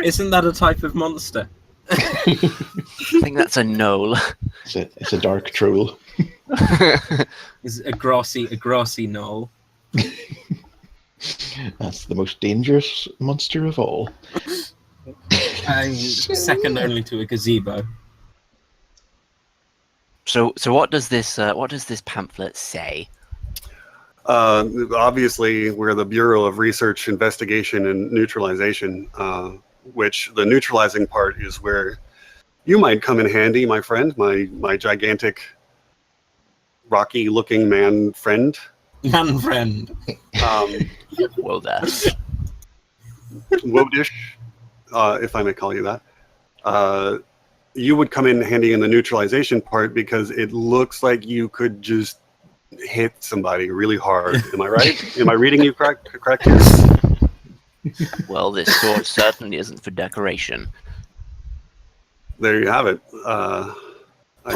Isn't that a type of monster? I think that's a knoll. It's a dark troll. Is a grassy knoll. That's the most dangerous monster of all. Second only to a gazebo. So what does this pamphlet say? Obviously, we're the Bureau of Research, Investigation, and Neutralization, which the neutralizing part is where you might come in handy, my friend, my gigantic, rocky-looking man friend. Man friend. Well, there. Wodish, if I may call you that. You would come in handy in the neutralization part because it looks like you could just hit somebody really hard. Am I right? Am I reading you correct here? Well, this sword certainly isn't for decoration. There you have it. I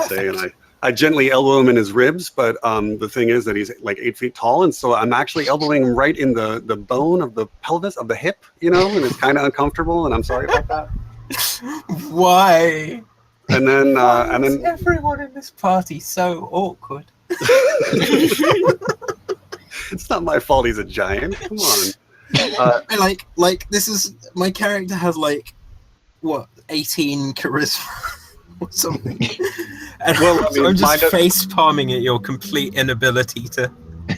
say, and I gently elbow him in his ribs, but the thing is that he's like 8 feet tall, and so I'm actually elbowing him right in the bone of the pelvis of the hip, and it's kind of uncomfortable, and I'm sorry about that. Why? And then Everyone in this party so awkward. It's not my fault he's a giant. Come on. Like this is my character has 18 charisma or something. And I'm just face palming at your complete inability to. I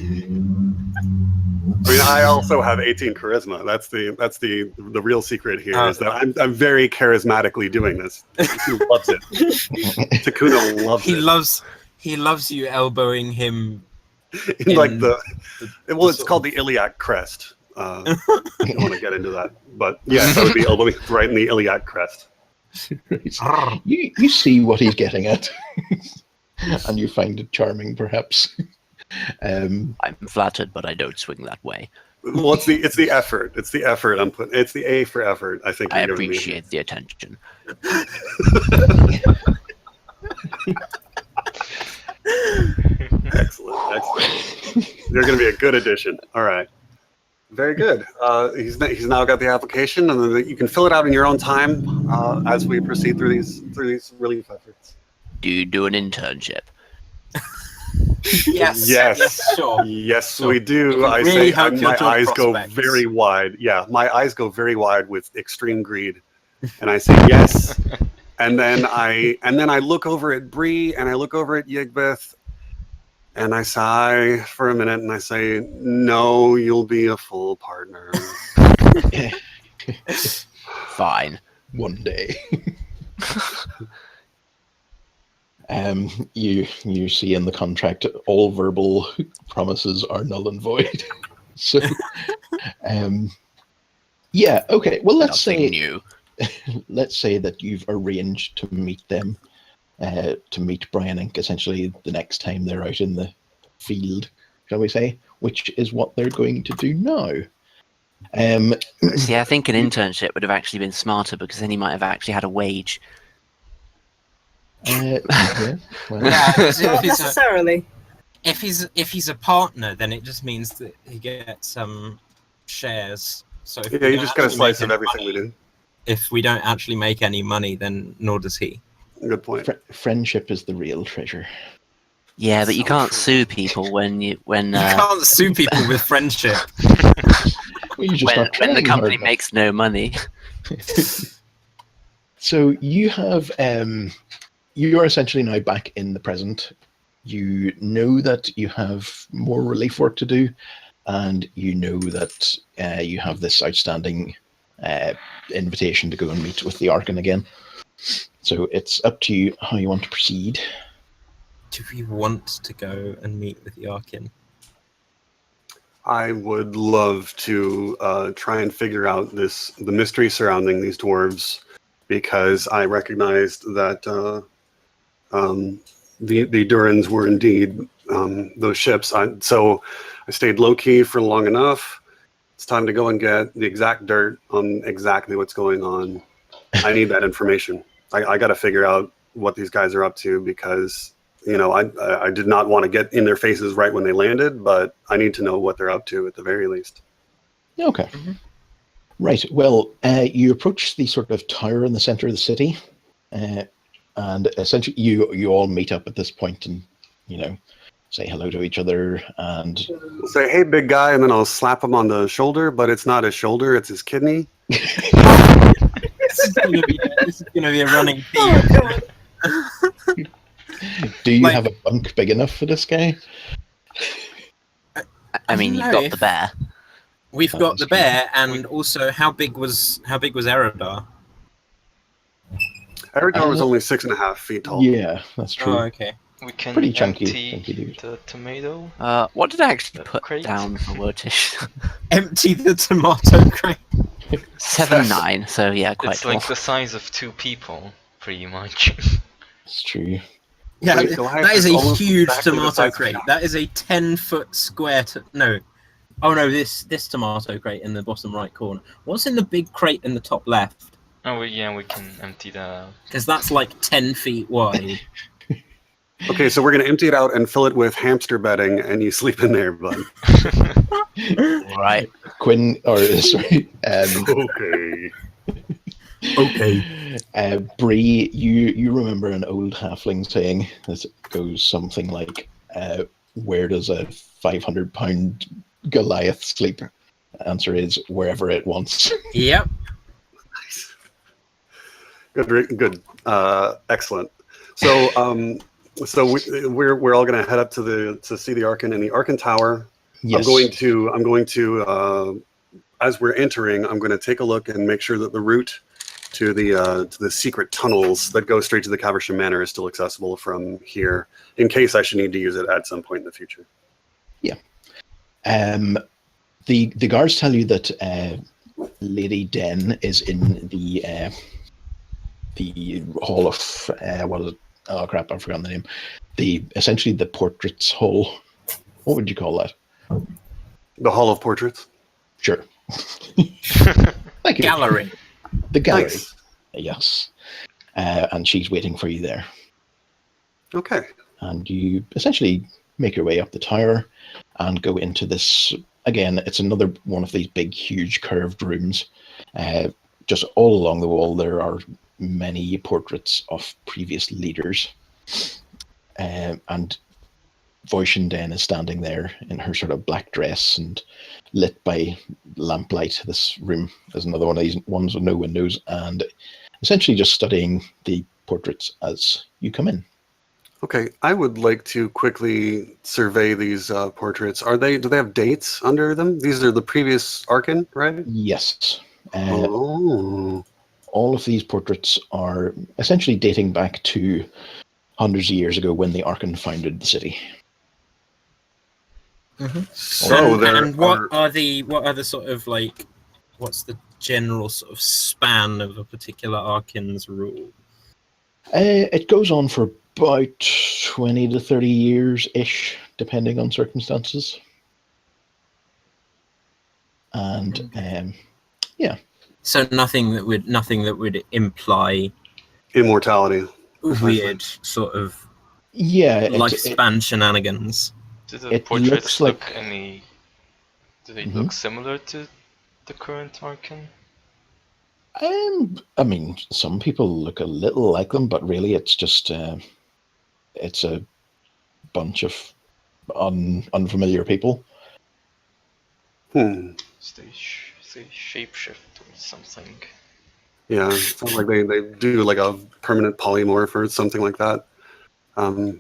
mean, I also have 18 charisma. That's the real secret here is that I'm very charismatically doing this. Takuna loves it. Takuna loves it. He loves you elbowing him. It's called the iliac crest. I don't want to get into that, but yeah, that would be elbowing right in the iliac crest. You see what he's getting at, and you find it charming, perhaps. I'm flattered, but I don't swing that way. Well, it's the effort. It's the effort I'm putting. It's the A for effort. I think. I appreciate the attention. Excellent. You're going to be a good addition. All right. Very good. He's now got the application, and then you can fill it out in your own time as we proceed through these relief efforts. Do you do an internship? Yes. Sure. Yes, we do. I really say my eyes go prospects. very wide. Yeah, my eyes go very wide with extreme greed, and I say yes. And then I look over at Bree, and I look over at Yigbeth, and I sigh for a minute, and I say, "No, you'll be a full partner." Fine. One day. You see in the contract all verbal promises are null and void. So, yeah, okay. Well, let's say that you've arranged to meet them, to meet Brian Inc. essentially the next time they're out in the field, shall we say, which is what they're going to do now. See, I think an internship would have actually been smarter because then he might have actually had a wage. Not necessarily. If he's a partner, then it just means that he gets some shares. So if Yeah, you just get a slice of everything we do. If we don't actually make any money, then nor does he. Good point. Friendship is the real treasure. Yeah, but you can't sue people when You can't sue people with friendship. Well, you just when not trying the company hard makes no money. So you have you are essentially now back in the present. You know that you have more relief work to do, and you know that you have this outstanding invitation to go and meet with the Archon again. So it's up to you how you want to proceed. Do we want to go and meet with the Arkin? I would love to try and figure out the mystery surrounding these dwarves, because I recognized that the Durans were indeed those ships. So I stayed low key for long enough. It's time to go and get the exact dirt on exactly what's going on. I need that information. I got to figure out what these guys are up to, because I did not want to get in their faces right when they landed, but I need to know what they're up to at the very least. Okay. Right. Well, you approach the sort of tower in the center of the city, and essentially you all meet up at this point and, say hello to each other. And I'll say, "Hey, big guy," and then I'll slap him on the shoulder, but it's not his shoulder, it's his kidney. This is gonna be a running theme. Oh, God. do you have a bunk big enough for this guy? I mean, you've got the bear. We've Oh, got the that's bear, and also how big was Eridar? Eridar was only 6.5 feet tall. Yeah, that's true. Oh, okay. We can Pretty chunky empty dude. the tomato. What did I actually put Krait. down for Wurtish? Empty the tomato crate. 7'9", so yeah, quite It's tall. like the size of 2 people, pretty much. It's true. Yeah, Wait, Goliath that is is a almost huge exactly the tomato size of crate. John. That is a 10-foot square. No. Oh no, this tomato crate in the bottom right corner. What's in the big crate in the top left? Oh, yeah, we can empty that. Because that's like 10 feet wide. Okay, so we're going to empty it out and fill it with hamster bedding, and you sleep in there, bud. Right. Quinn, or sorry, Okay. Okay. Bree, you remember an old halfling saying that goes something like, "Where does a 500-pound Goliath sleep?" Answer is wherever it wants. Yep. Good. Excellent. So, we're all going to head up to see the Archon in the Archon Tower. Yes. I'm going to as we're entering, I'm going to take a look and make sure that the route to the secret tunnels that go straight to the Caversham Manor is still accessible from here, in case I should need to use it at some point in the future. Yeah. The guards tell you that Lady Den is in the hall of what is it? Oh crap! I've forgotten the name. Essentially the portraits hall. What would you call that? The Hall of Portraits. Sure. Thank you. Gallery. The gallery. Nice. Yes. And she's waiting for you there. Okay. And you essentially make your way up the tower and go into this. Again, it's another one of these big, huge curved rooms. Just all along the wall, there are many portraits of previous leaders. And Voishin Den is standing there in her sort of black dress and lit by lamplight. This room is another one of these ones with no windows, and essentially just studying the portraits as you come in. Okay, I would like to quickly survey these portraits. Do they have dates under them? These are the previous Archon, right? Yes. Oh. All of these portraits are essentially dating back to hundreds of years ago when the Archon founded the city. Mm-hmm. So what are the sort of like, what's the general sort of span of a particular Archon's rule? It goes on for about 20 to 30 years-ish, depending on circumstances. And yeah. So nothing that would imply Immortality. weird sort of lifespan shenanigans. Do the It portraits looks look like- any? Do they Mhm. look similar to the current Archon? I mean, some people look a little like them, but really it's just it's a bunch of unfamiliar people. They shapeshift or something. Yeah, sounds like they do like a permanent polymorph or something like that.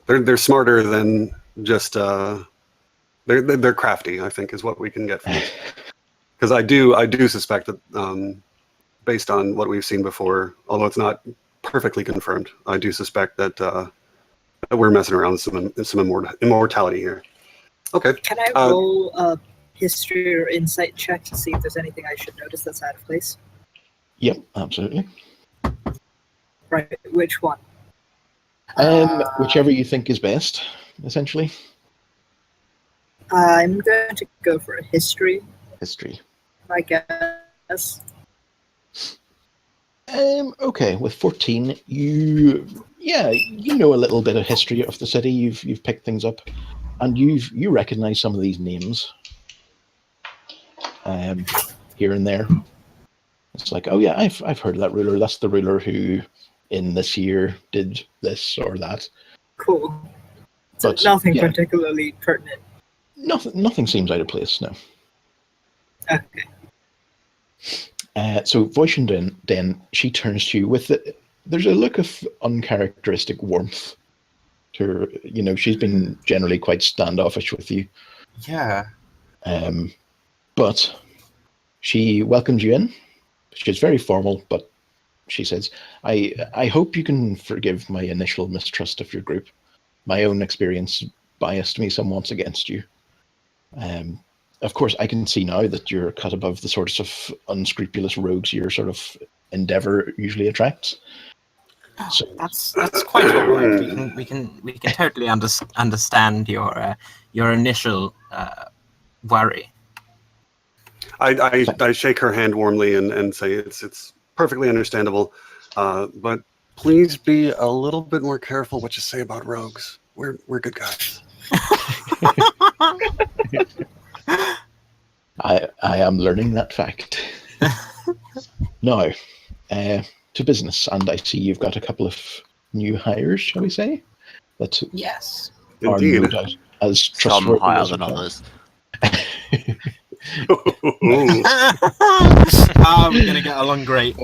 They're smarter than just they're crafty, I think, is what we can get from this. Because I do suspect that based on what we've seen before, although it's not perfectly confirmed, I do suspect that we're messing around with some immortality here. Okay. Can I roll a history or insight check to see if there's anything I should notice that's out of place? Yep, absolutely. Right, which one? Whichever you think is best, essentially. I'm going to go for a history, History. I guess. Okay, with 14, you know a little bit of history of the city. You've picked things up, and you recognize some of these names. Here and there. It's like, oh yeah, I've heard of that ruler. That's the ruler who, in this year, did this or that. Cool. So But, nothing yeah. particularly pertinent. Nothing seems out of place, no. Okay. So Voisin then she turns to you with there's a look of uncharacteristic warmth to her. You know, she's been generally quite standoffish with you. Yeah. But she welcomes you in. She's very formal, but she says, I hope you can forgive my initial mistrust of your group. My own experience biased me somewhat against you. Of course, I can see now that you're cut above the sorts of unscrupulous rogues your sort of endeavor usually attracts. So That's quite all right. We can totally understand your initial worry. I shake her hand warmly and say it's perfectly understandable, but please be a little bit more careful what you say about rogues. We're good guys. I am learning that fact. Now, to business, and I see you've got a couple of new hires, shall we say? That Yes. are Indeed. no doubt as Some trustworthy higher as than before. others. We're gonna get along great.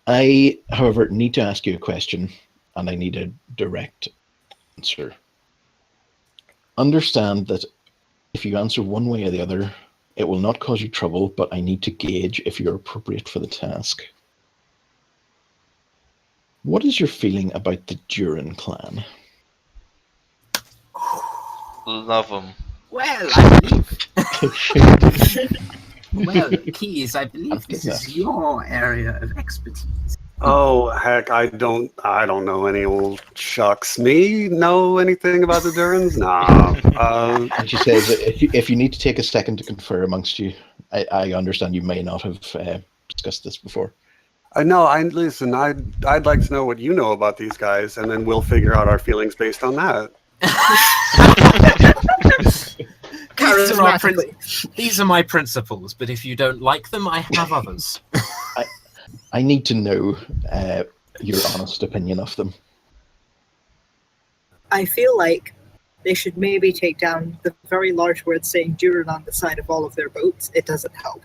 I, however, need to ask you a question, and I need a direct answer. Understand that if you answer one way or the other, it will not cause you trouble, but I need to gauge if you're appropriate for the task. What is your feeling about the Durin clan? Love them. Well, I believe. Well, Keys, I believe this is your area of expertise. Oh heck, I don't know any old shucks. Me know anything about the Durans? Nah. And she says, if you need to take a second to confer amongst you, I understand you may not have discussed this before. No, listen. I'd like to know what you know about these guys, and then we'll figure out our feelings based on that. These are my principles, but if you don't like them, I have others. I need to know your honest opinion of them. I feel like they should maybe take down the very large word saying Durin on the side of all of their boats. It doesn't help.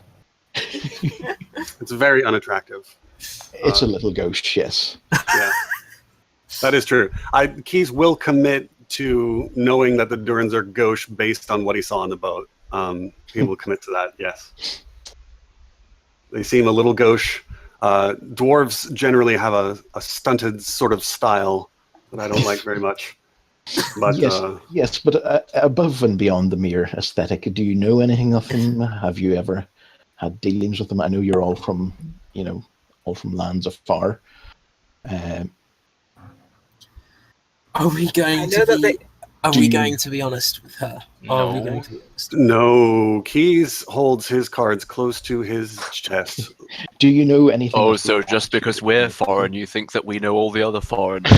It's very unattractive. It's a little ghost, yes. Yeah, that is true. Keys will commit to knowing that the Durans are gauche based on what he saw on the boat. He will commit to that, yes. They seem a little gauche. Dwarves generally have a stunted sort of style that I don't like very much. But, yes, but above and beyond the mere aesthetic, do you know anything of them? Have you ever had dealings with them? I know you're all from lands afar. Are we going to be honest with her? Are we going to be honest? No, Keys holds his cards close to his chest. Do you know anything? Oh, so just because we're foreign, you think that we know all the other foreigners?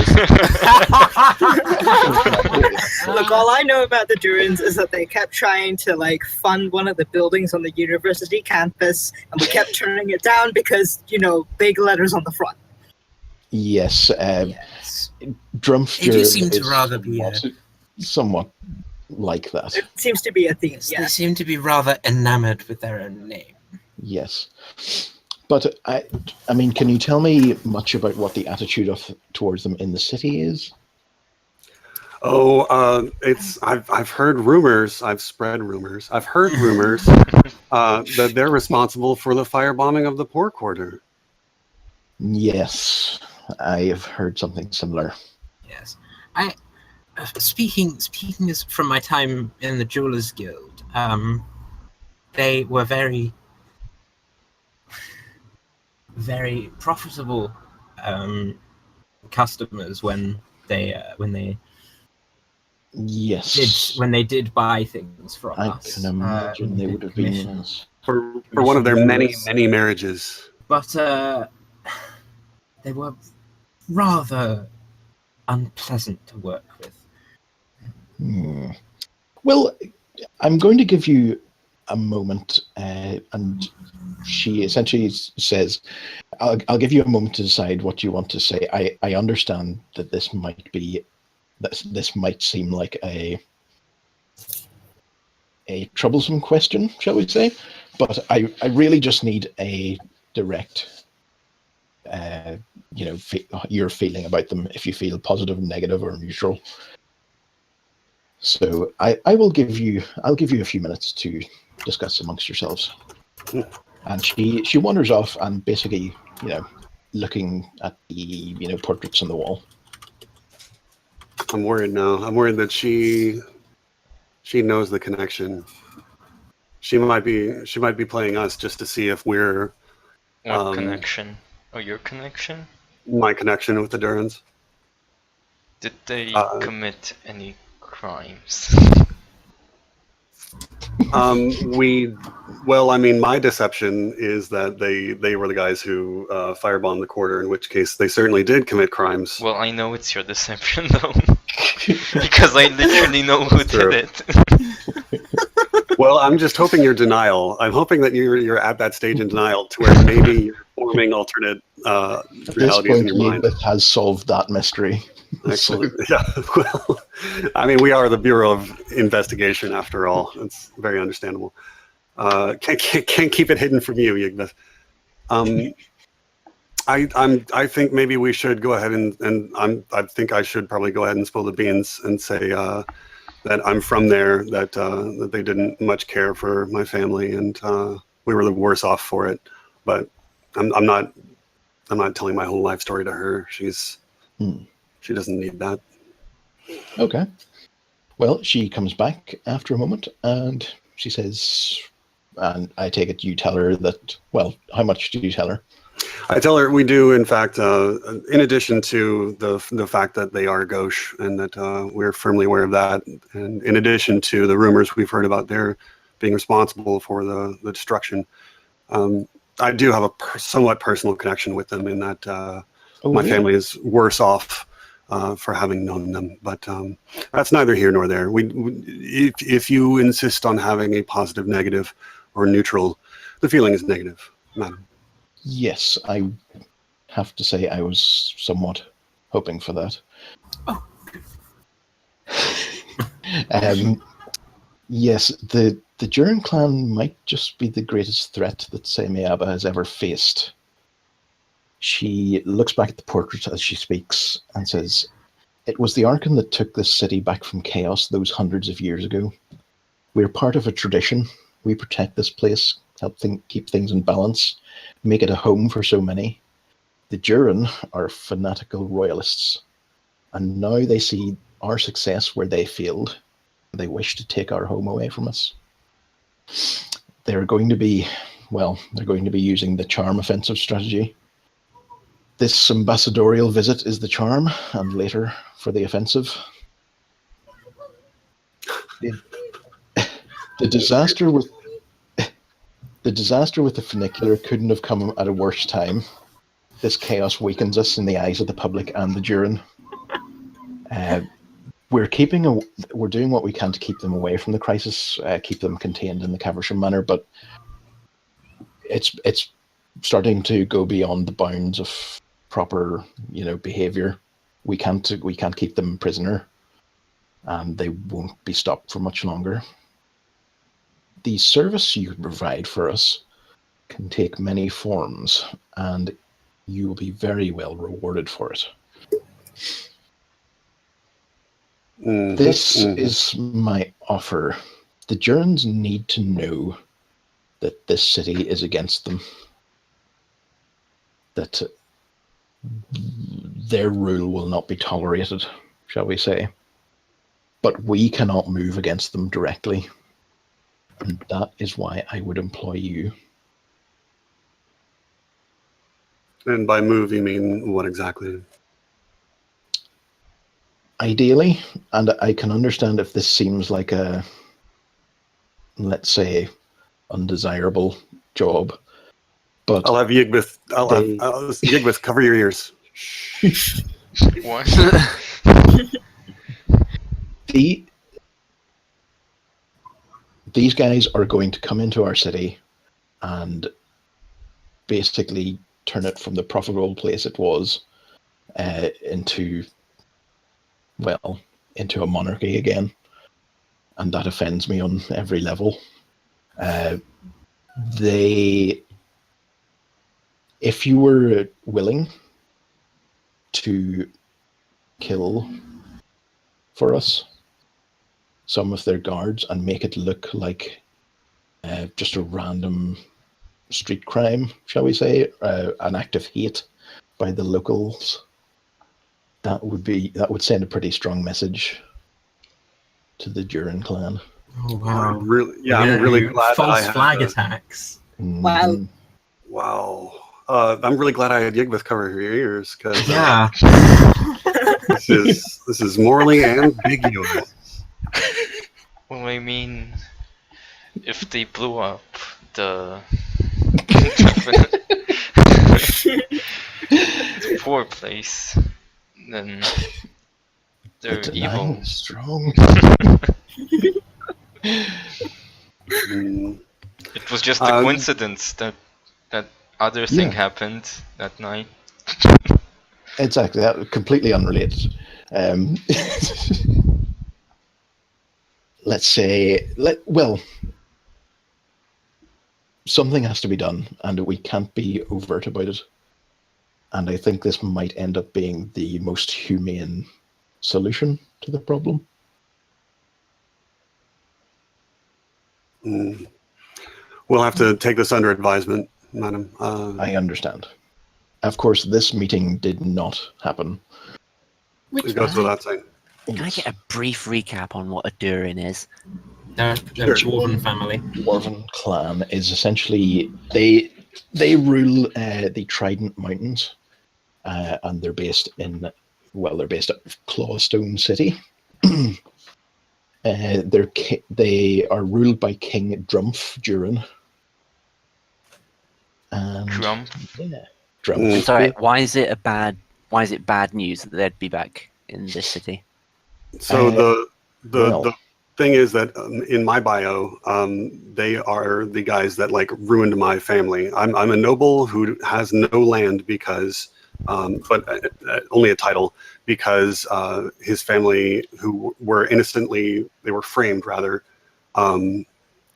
Look, all I know about the Durins is that they kept trying to fund one of the buildings on the university campus, and we kept turning it down because big letters on the front. Yes. Yes. Drumfjord They do seem to rather be somewhat like that. It seems to be a theme. They Yes. seem to be rather enamored with their own name. Yes. But I mean, can you tell me much about what the attitude towards them in the city is? I've heard rumors. I've spread rumors. I've heard rumors that they're responsible for the firebombing of the poor quarter. Yes, I have heard something similar. Yes, I. Speaking as from my time in the Jewelers Guild, they were very, very profitable customers when they Yes, did buy things from I us. can imagine when they did would have been. commissions. For one of their many marriages. But they were rather unpleasant to work with. Well, I'm going to give you a moment, and she essentially says, I'll give you a moment to decide what you want to say. I understand that this might seem like a troublesome question, shall we say, but I really just need a direct your feeling about them, if you feel positive, negative, or neutral. So I'll give you a few minutes to discuss amongst yourselves. And she wanders off and basically, looking at the portraits on the wall. I'm worried now. I'm worried that she knows the connection. She might be playing us just to see if we're What connection? Oh, your connection? My connection with the Durans. Did they commit any crimes? My deception is that they were the guys who firebombed the quarter, in which case they certainly did commit crimes. Well, I know it's your deception, though. Because I literally know who did it. Well, I'm just hoping you're denial. I'm hoping that you're at that stage in denial to where maybe you're forming alternate realities in your mind. Elizabeth has solved that mystery. Excellent. Yeah. Well, I mean, we are the Bureau of Investigation, after all. It's very understandable. Can't keep it hidden from you, Yignath. I think maybe we should go ahead I think I should probably go ahead and spill the beans and say that I'm from there, that they didn't much care for my family, and we were the worse off for it. But I'm not telling my whole life story to her. She doesn't need that. Okay. Well, she comes back after a moment and she says, and I take it you tell her that, well, how much do you tell her? I tell her we do, in fact, in addition to the fact that they are gauche and that we're firmly aware of that, and in addition to the rumors we've heard about their being responsible for the destruction, I do have a somewhat personal connection with them in that my family is worse off for having known them. But that's neither here nor there. If you insist on having a positive, negative, or neutral, the feeling is negative, madam. Yes, I have to say I was somewhat hoping for that. Oh. Yes, the Duran clan might just be the greatest threat that Semeaba has ever faced. She looks back at the portrait as she speaks and says, "It was the Archon that took this city back from chaos those hundreds of years ago. We're part of a tradition. We protect this place, help keep things in balance, make it a home for so many. The Duran are fanatical royalists, and now they see our success where they failed. They wish to take our home away from us. They're going to be using the charm offensive strategy. This ambassadorial visit is the charm, and later for the offensive. The disaster with the funicular couldn't have come at a worse time. This chaos weakens us in the eyes of the public and the Duran. We're doing what we can to keep them away from the crisis, keep them contained in the Caversham manor, but it's starting to go beyond the bounds of proper, behavior. We can't keep them prisoner, and they won't be stopped for much longer. The service you could provide for us can take many forms, and you will be very well rewarded for it. This is my offer. The Jurans need to know that this city is against them, that their rule will not be tolerated, shall we say. But we cannot move against them directly, and that is why I would employ you. And by move, you mean what exactly? Ideally, and I can understand if this seems like a, let's say, undesirable job, but I'll have Yigwith. I'll have Yigwith cover your ears. What? These guys are going to come into our city and basically turn it from the profitable place it was into a monarchy again, and that offends me on every level. If you were willing to kill for us some of their guards and make it look like just a random street crime, shall we say, an act of hate by the locals, that would send a pretty strong message to the Duran clan. Oh wow! I'm really glad that I false had flag attacks. Wow. Wow. I'm really glad I had Yigwith cover your ears, because Yeah. this is morally ambiguous. Well, I mean, if they blew up the poor place, then they're The evil. denying is strong. It was just a coincidence that that other thing happened that night. Exactly, that completely unrelated. Let's say, something has to be done, and we can't be overt about it. And I think this might end up being the most humane solution to the problem. We'll have to take this under advisement, madam. I understand. Of course, this meeting did not happen. It goes without saying. Can I get a brief recap on what a Durin is? They're Dwarven family. Dwarven clan is essentially they rule the Trident Mountains, and they're based at Clawstone City. They are ruled by King Drumpf Durin. And Drumpf? Drumpf. Sorry, why is it bad news that they'd be back in this city? So the thing is that in my bio, they are the guys that ruined my family. I'm a noble who has no land because, but only a title, because his family, who were framed rather,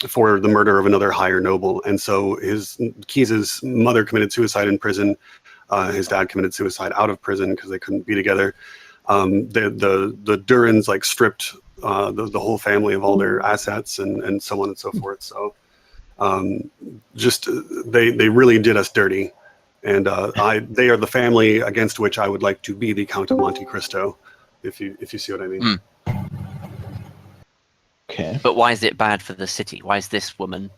for the murder of another higher noble. And so Keys's mother committed suicide in prison. His dad committed suicide out of prison because they couldn't be together. The Durans stripped the whole family of all their assets and so on and so forth. So they really did us dirty. And they are the family against which I would like to be the Count of Monte Cristo, if you see what I mean. Okay. But why is it bad for the city? Why is this woman?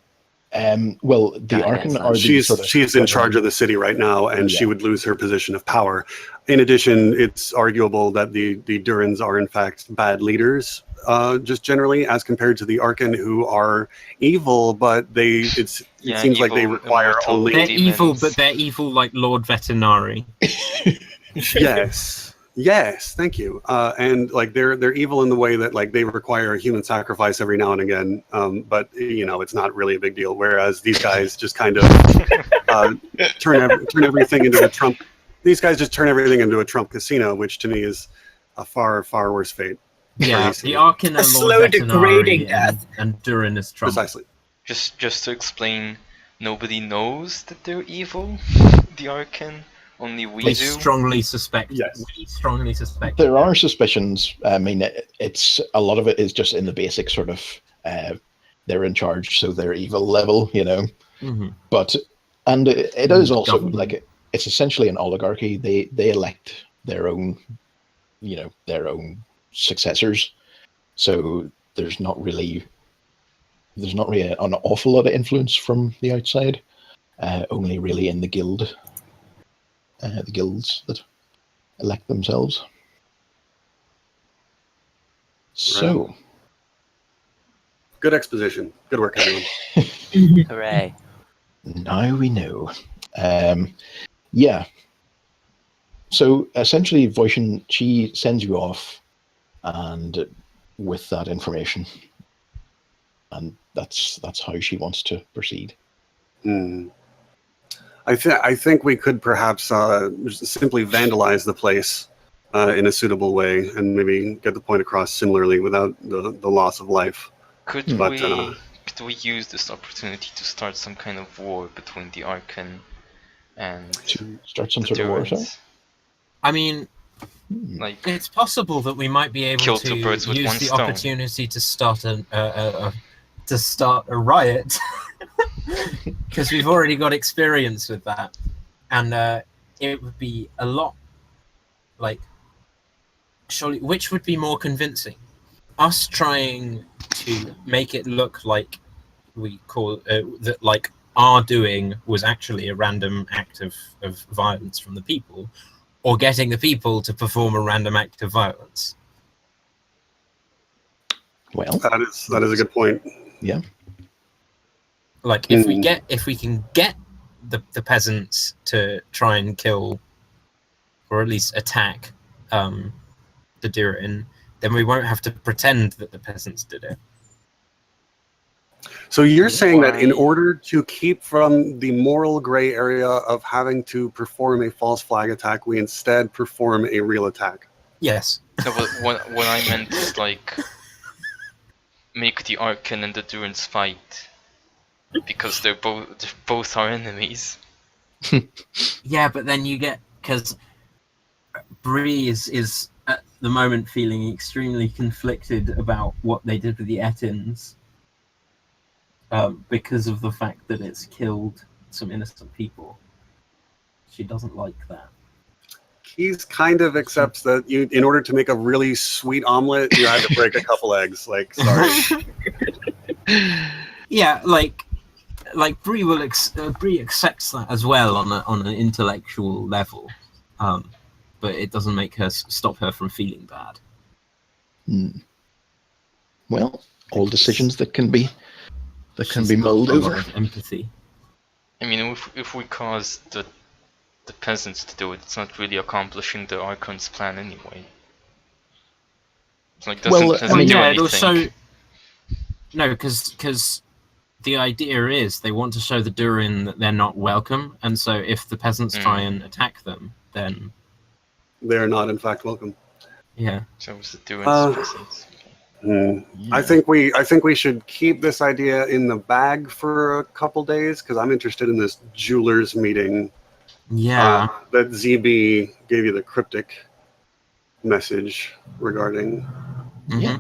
Well, the Archon are she's in charge of the city right now, and she would lose her position of power. In addition, it's arguable that the Durans are in fact bad leaders, just generally, as compared to the Archon, who are evil, but it seems like they require only. They're evil, but they're evil like Lord Vetinari. Yes, thank you. And they're evil in the way that they require a human sacrifice every now and again, but it's not really a big deal. Whereas these guys just kind of turn everything into a Trump. These guys just turn everything into a Trump casino, which to me is a far worse fate. Yeah, the Archon are Lord slow Vetinari degrading death, and Durin is Trump. Precisely. Just to explain, nobody knows that they're evil. The Arkan, only we We do. strongly suspect. Yes. We strongly suspect. There are suspicions. I mean, it's a lot of it is just in the basic sort of they're in charge, so they're evil level, you know. Mhm. But and it is also Government. like it's essentially an oligarchy. They elect their own, you know, their own successors. So there's not really an awful lot of influence from the outside. Only really in the guilds that elect themselves. So, Good exposition. Good work, everyone. Hooray. now we know. Yeah. So essentially, Voisin, she sends you off, and with that information, and that's how she wants to proceed. Hmm. I think we could perhaps simply vandalize the place in a suitable way and maybe get the point across similarly without the loss of life. Could But, we use this opportunity to start some kind of war between the Arkan and To start some the sort of war, sorry? Durans? I mean, Like, it's possible that we might be able Kill to two birds with use one the stone. opportunity to start a riot, because we've already got experience with that, and it would be a lot. Like, surely, which would be more convincing? Us trying to make it look like we call that like our doing was actually a random act of violence from the people, or getting the people to perform a random act of violence. Well, that is a good point. yeah. Like if we can get the peasants to try and kill, or at least attack, the Durin, then we won't have to pretend that the peasants did it. So you're saying that in Why- order to keep from the moral gray area of having to perform a false flag attack, we instead perform a real attack. Yes. no, but what I meant is like make the Arkan and the Durans fight because they're both our enemies. Yeah, but then you get, because Bree is at the moment feeling extremely conflicted about what they did with the Ettins, because of the fact that it's killed some innocent people. She doesn't like that. He kind of accepts that in order to make a really sweet omelet, you had to break a couple eggs. Like, sorry. Yeah, like Bree will Bree accepts that as well on an intellectual level, but it doesn't make her stop her from feeling bad. Well, all decisions that can be She's mulled got a lot over. of empathy. I mean, if we cause the peasants to do it, it's not really accomplishing the Arkan's plan anyway. It's like doesn't I mean, do yeah, anything. it also no, because the idea is they want to show the Durin that they're not welcome, and so if the peasants try and attack them, then They're not, in fact, welcome. yeah. So it's the Durans peasants. I think we should keep this idea in the bag for a couple days because I'm interested in this jewelers meeting. Yeah. That ZB gave you the cryptic message regarding. Yeah.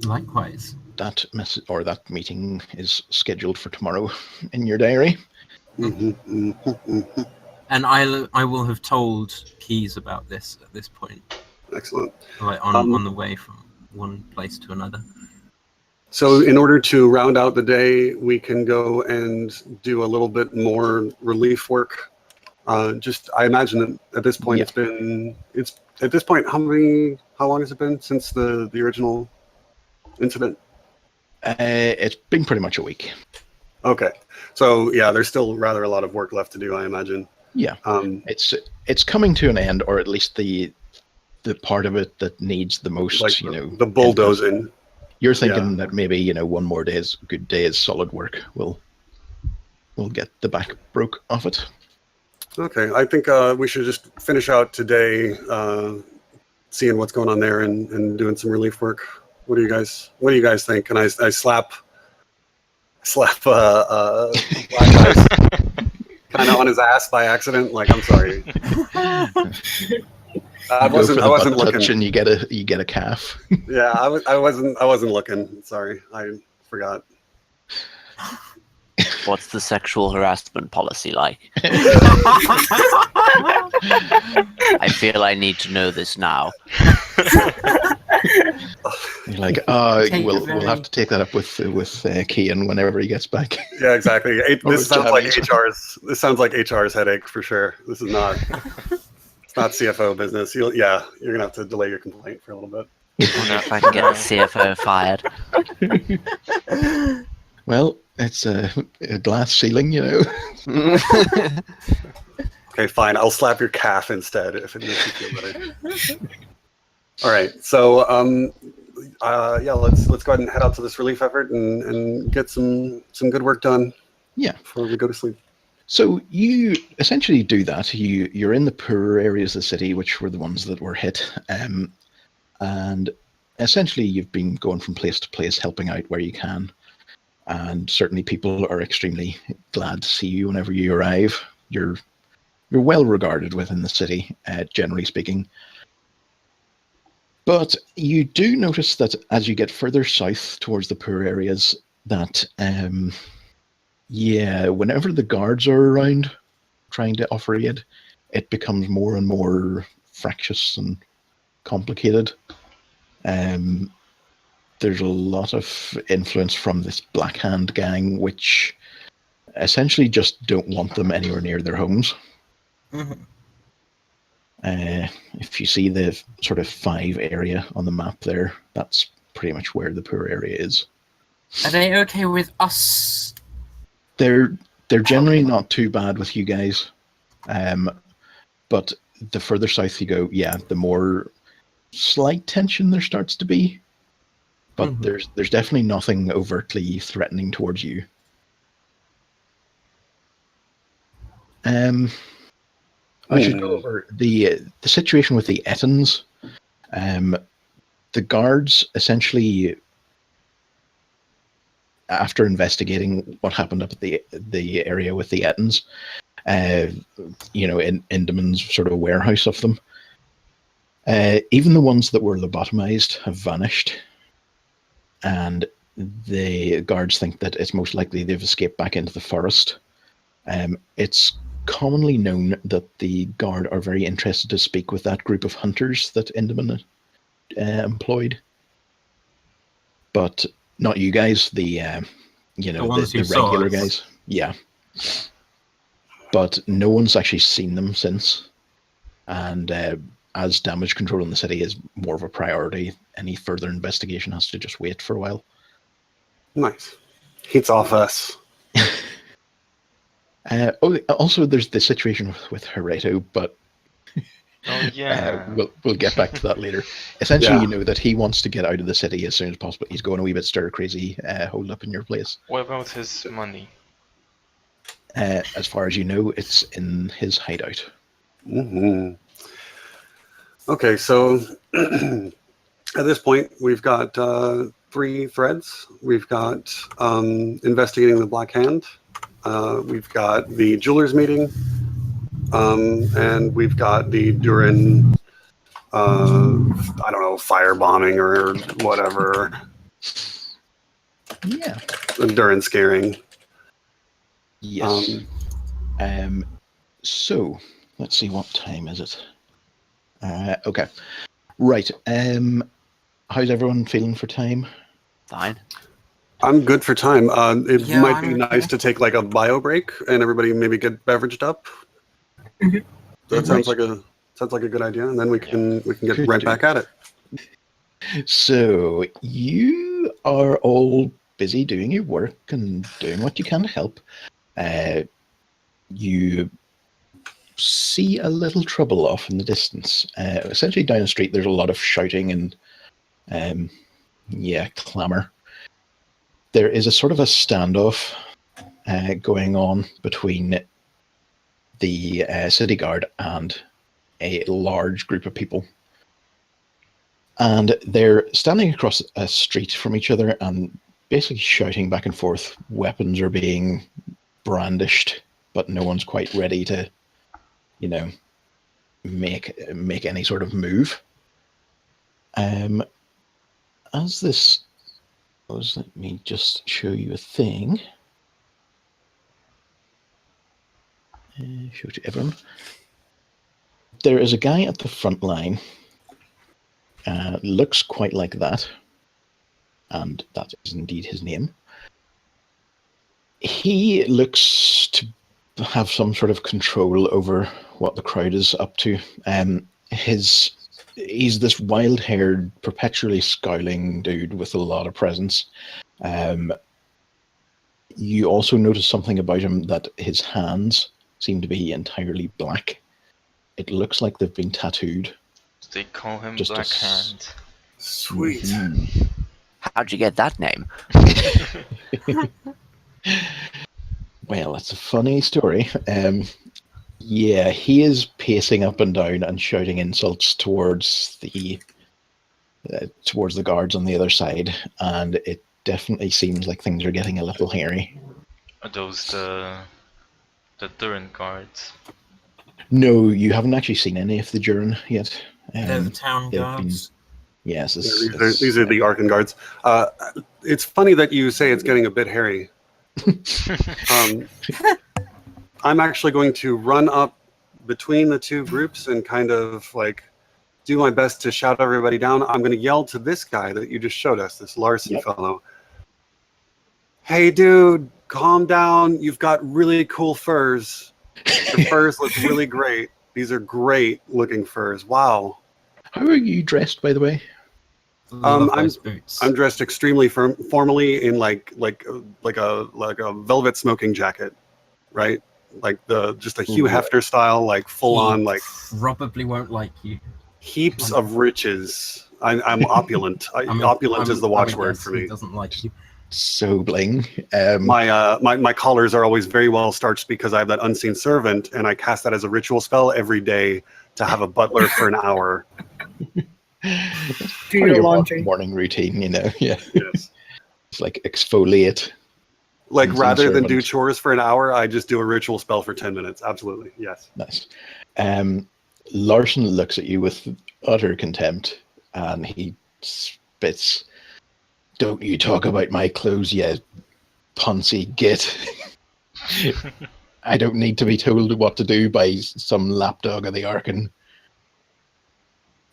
Likewise. That message or that meeting is scheduled for tomorrow in your diary. Mm-hmm. And I will have told Keys about this at this point, Excellent. like on the way from one place to another. So in order to round out the day, we can go and do a little bit more relief work. I imagine that at this point it's at this point how long has it been since the original incident? It's been pretty much a week. Okay, so yeah, there's still rather a lot of work left to do, I imagine. Yeah, it's coming to an end, or at least the part of it that needs the most. Like the the bulldozing. You're thinking that maybe one more good day's solid work will get the back broke off it. Okay, I think we should just finish out today, seeing what's going on there and doing some relief work. What do you guys think? And I slap slap Black Dice kind of on his ass by accident. Like, I'm sorry. I You go for wasn't the butt looking. touch and you get a calf. Yeah, I wasn't looking. Sorry, I forgot. What's the sexual harassment policy like? I feel I need to know this now. You're like, Take a we'll very- have to take that up with Kian whenever he gets back. Yeah, exactly. Or This sounds like Johnny's. This sounds like HR's headache for sure. This is not. It's not CFO business. You're gonna have to delay your complaint for a little bit. I wonder if I can get the CFO fired. Well, it's a glass ceiling, you know. Okay, fine. I'll slap your calf instead if it makes you feel better. All right. So, let's go ahead and head out to this relief effort and get some good work done. Yeah. Before we go to sleep. So you essentially do that. You're in the poorer areas of the city, which were the ones that were hit, and essentially you've been going from place to place, helping out where you can. And certainly people are extremely glad to see you whenever you arrive. You're well regarded within the city, generally speaking. But you do notice that as you get further south towards the poor areas, that whenever the guards are around trying to offer aid, it becomes more and more fractious and complicated. There's a lot of influence from this Black Hand gang, which essentially just don't want them anywhere near their homes. Mhm. If you see the sort of 5 area on the map there, that's pretty much where the poor area is. Are they okay with us? They're generally not too bad with you guys, but the further south you go, the more slight tension there starts to be. But there's definitely nothing overtly threatening towards you. I should go over the situation with the Ettons. The guards essentially, after investigating what happened up at the area with the Ettons, in Indaman's sort of warehouse of them, even the ones that were lobotomized have vanished. And the guards think that it's most likely they've escaped back into the forest. It's commonly known that the guard are very interested to speak with that group of hunters that Indaman employed, but not you guys. The ones who saw regular us. guys. Yeah, but no one's actually seen them since. And as damage control in the city is more of a priority, any further investigation has to just wait for a while. Nice. Heats off us. Also, there's the situation with Hereto, but Oh yeah. we'll get back to that later. Essentially, Yeah. you know that he wants to get out of the city as soon as possible. He's going a wee bit stir crazy, hold up in your place. What about his money? As far as you know, it's in his hideout. Mm-hmm. Okay, so at this point, we've got 3 threads. We've got investigating the Black Hand. We've got the jewelers meeting. And we've got the Durin, firebombing or whatever. Yeah. The Durin scaring. Yes. So, let's see, what time is it? Okay. Right. How's everyone feeling for time? Fine. I'm good for time. It Yeah, might be I'm nice okay. to take like a bio break and everybody maybe get beveraged up. That sounds like a good idea, and then we can get Could right do. back at it. So, you are all busy doing your work and doing what you can to help. You see a little trouble off in the distance. Essentially down the street there's a lot of shouting and clamor. There is a sort of a standoff going on between the city guard and a large group of people. And they're standing across a street from each other, and basically shouting back and forth. Weapons are being brandished, but no one's quite ready to, make any sort of move. As this goes, let me just show you a thing. Show it to everyone. There is a guy at the front line. Looks quite like that. And that is indeed his name. He looks to have some sort of control over what the crowd is up to. He's this wild-haired, perpetually scowling dude with a lot of presence. You also notice something about him, that his hands seem to be entirely black. It looks like they've been tattooed. They call him Just Black Hand. Sweet. Mhm. How'd you get that name? Well, it's a funny story. Yeah, he is pacing up and down and shouting insults towards the guards on the other side, and it definitely seems like things are getting a little hairy. Are those the Durin guards? No, you haven't actually seen any of the Durin yet. They're the town they've guards. Yes, These are the Arkan guards. It's funny that you say it's getting a bit hairy. I'm actually going to run up between the two groups and kind of like do my best to shout everybody down. I'm going to yell to this guy that you just showed us, this Larson fellow. Hey, dude, calm down. You've got really cool furs. Your furs look really great. These are great looking furs. Wow. How are you dressed, by the way? Boots. I'm dressed extremely formally in like a velvet smoking jacket, right? Like just a Hugh Hefner style, like full on, like probably won't like you. heaps of riches. I'm opulent. Opulent is the watchword for me. He doesn't like you. So bling. My collars are always very well starched because I have that unseen servant, and I cast that as a ritual spell every day to have a butler for an hour. Do your laundry. Morning routine, Yeah. Yes. It's like exfoliate. Like Unseen rather than do servant. chores for an hour, I just do a ritual spell for 10 minutes. Absolutely. Yes. Nice. Larson looks at you with utter contempt, and he spits. Don't you talk about my clothes, you poncy git. I don't need to be told what to do by some lapdog of the Arkan.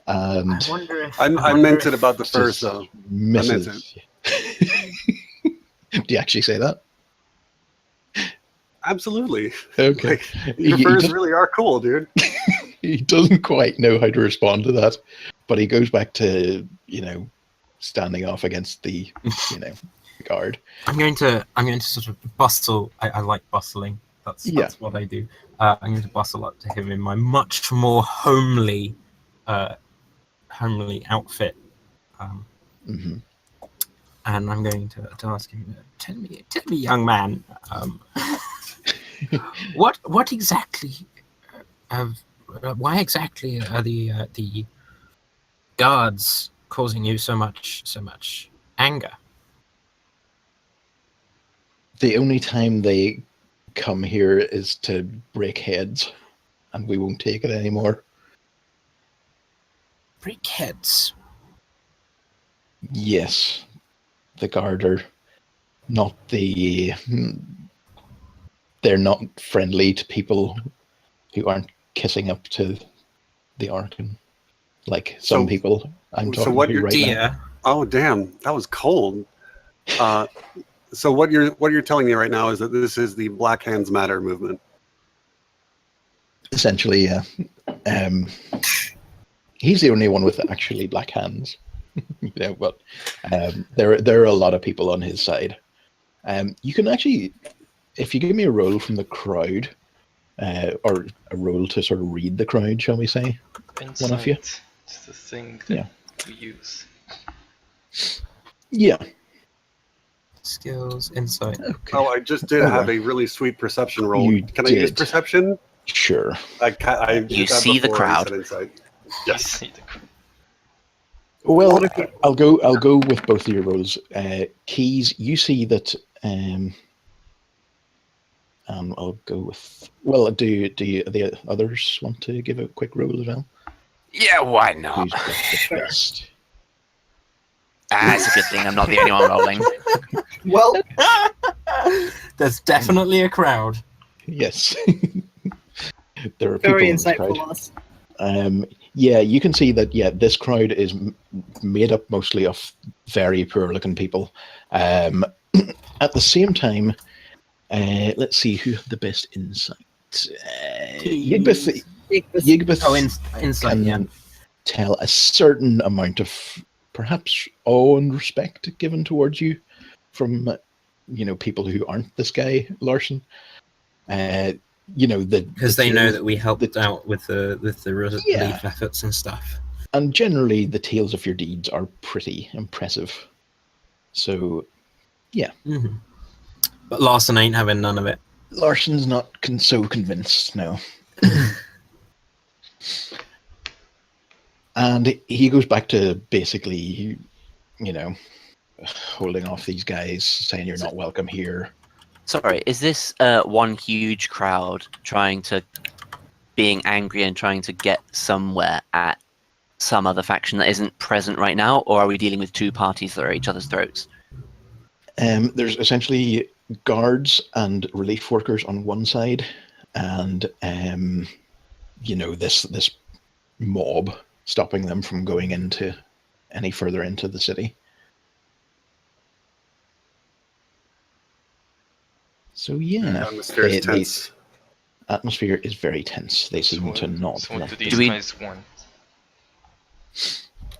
And I wonder if I meant it about the furs, though. misses. Do you actually say that? Absolutely. Okay. Like, your furs really are cool, dude. He doesn't quite know how to respond to that, but he goes back to, standing off against the, guard. I'm going to sort of bustle. I like bustling. That's what I do. I'm going to bustle up to him in my much more homely outfit. Mm-hmm. And I'm going to ask him, tell me, young man, what exactly, why exactly are the guards causing you so much anger? The only time they come here is to break heads, and we won't take it anymore. Break heads? Yes. The guard are not they're not friendly to people who aren't kissing up to the Arkan. Like some people I'm talking to right now. Oh, damn. That was cold. So what you're telling me right now is that this is the Black Hands Matter movement. Essentially, yeah. He's the only one with actually black hands. But there are a lot of people on his side. You can actually, if you give me a roll from the crowd, or a roll to sort of read the crowd, shall we say? Insight. One of you. It's the thing that we use. Yeah. Skills, insight. Okay. Oh, I just did have a really sweet perception roll. Can I use perception? Sure. I You did that see the before I crowd. said insight. Yes. Well, lot of people. I'll go with both of your roles. Keys, you see that. I'll go with. Well, do the others want to give a quick roll as well? Yeah, why not? Who's got the Sure. best? It's a good thing I'm not the only one rolling. Well, There's definitely a crowd. Yes. There are very people in this crowd. insightful, Loss. Yeah, you can see that. Yeah, this crowd is made up mostly of very poor-looking people. At the same time, let's see who had the best insight. Yigbeth Oh, insight, can yeah. tell a certain amount of perhaps awe and respect given towards you from people who aren't this guy Larson. Because they know tales- that we helped out with the relief Yeah. efforts and stuff. and generally the tales of your deeds are pretty impressive. So Hmm. But Larson ain't having none of it. Larson's not so convinced, no. And he goes back to basically, holding off these guys, saying you're not welcome here. Sorry, is this one huge crowd being angry and trying to get somewhere at some other faction that isn't present right now, or are we dealing with two parties that are at each other's throats? There's essentially guards and relief workers on one side, and this mob stopping them from going any further into the city. So yeah, Atmosphere is the tense. atmosphere is very tense. They seem to not So what want do to- these guys want?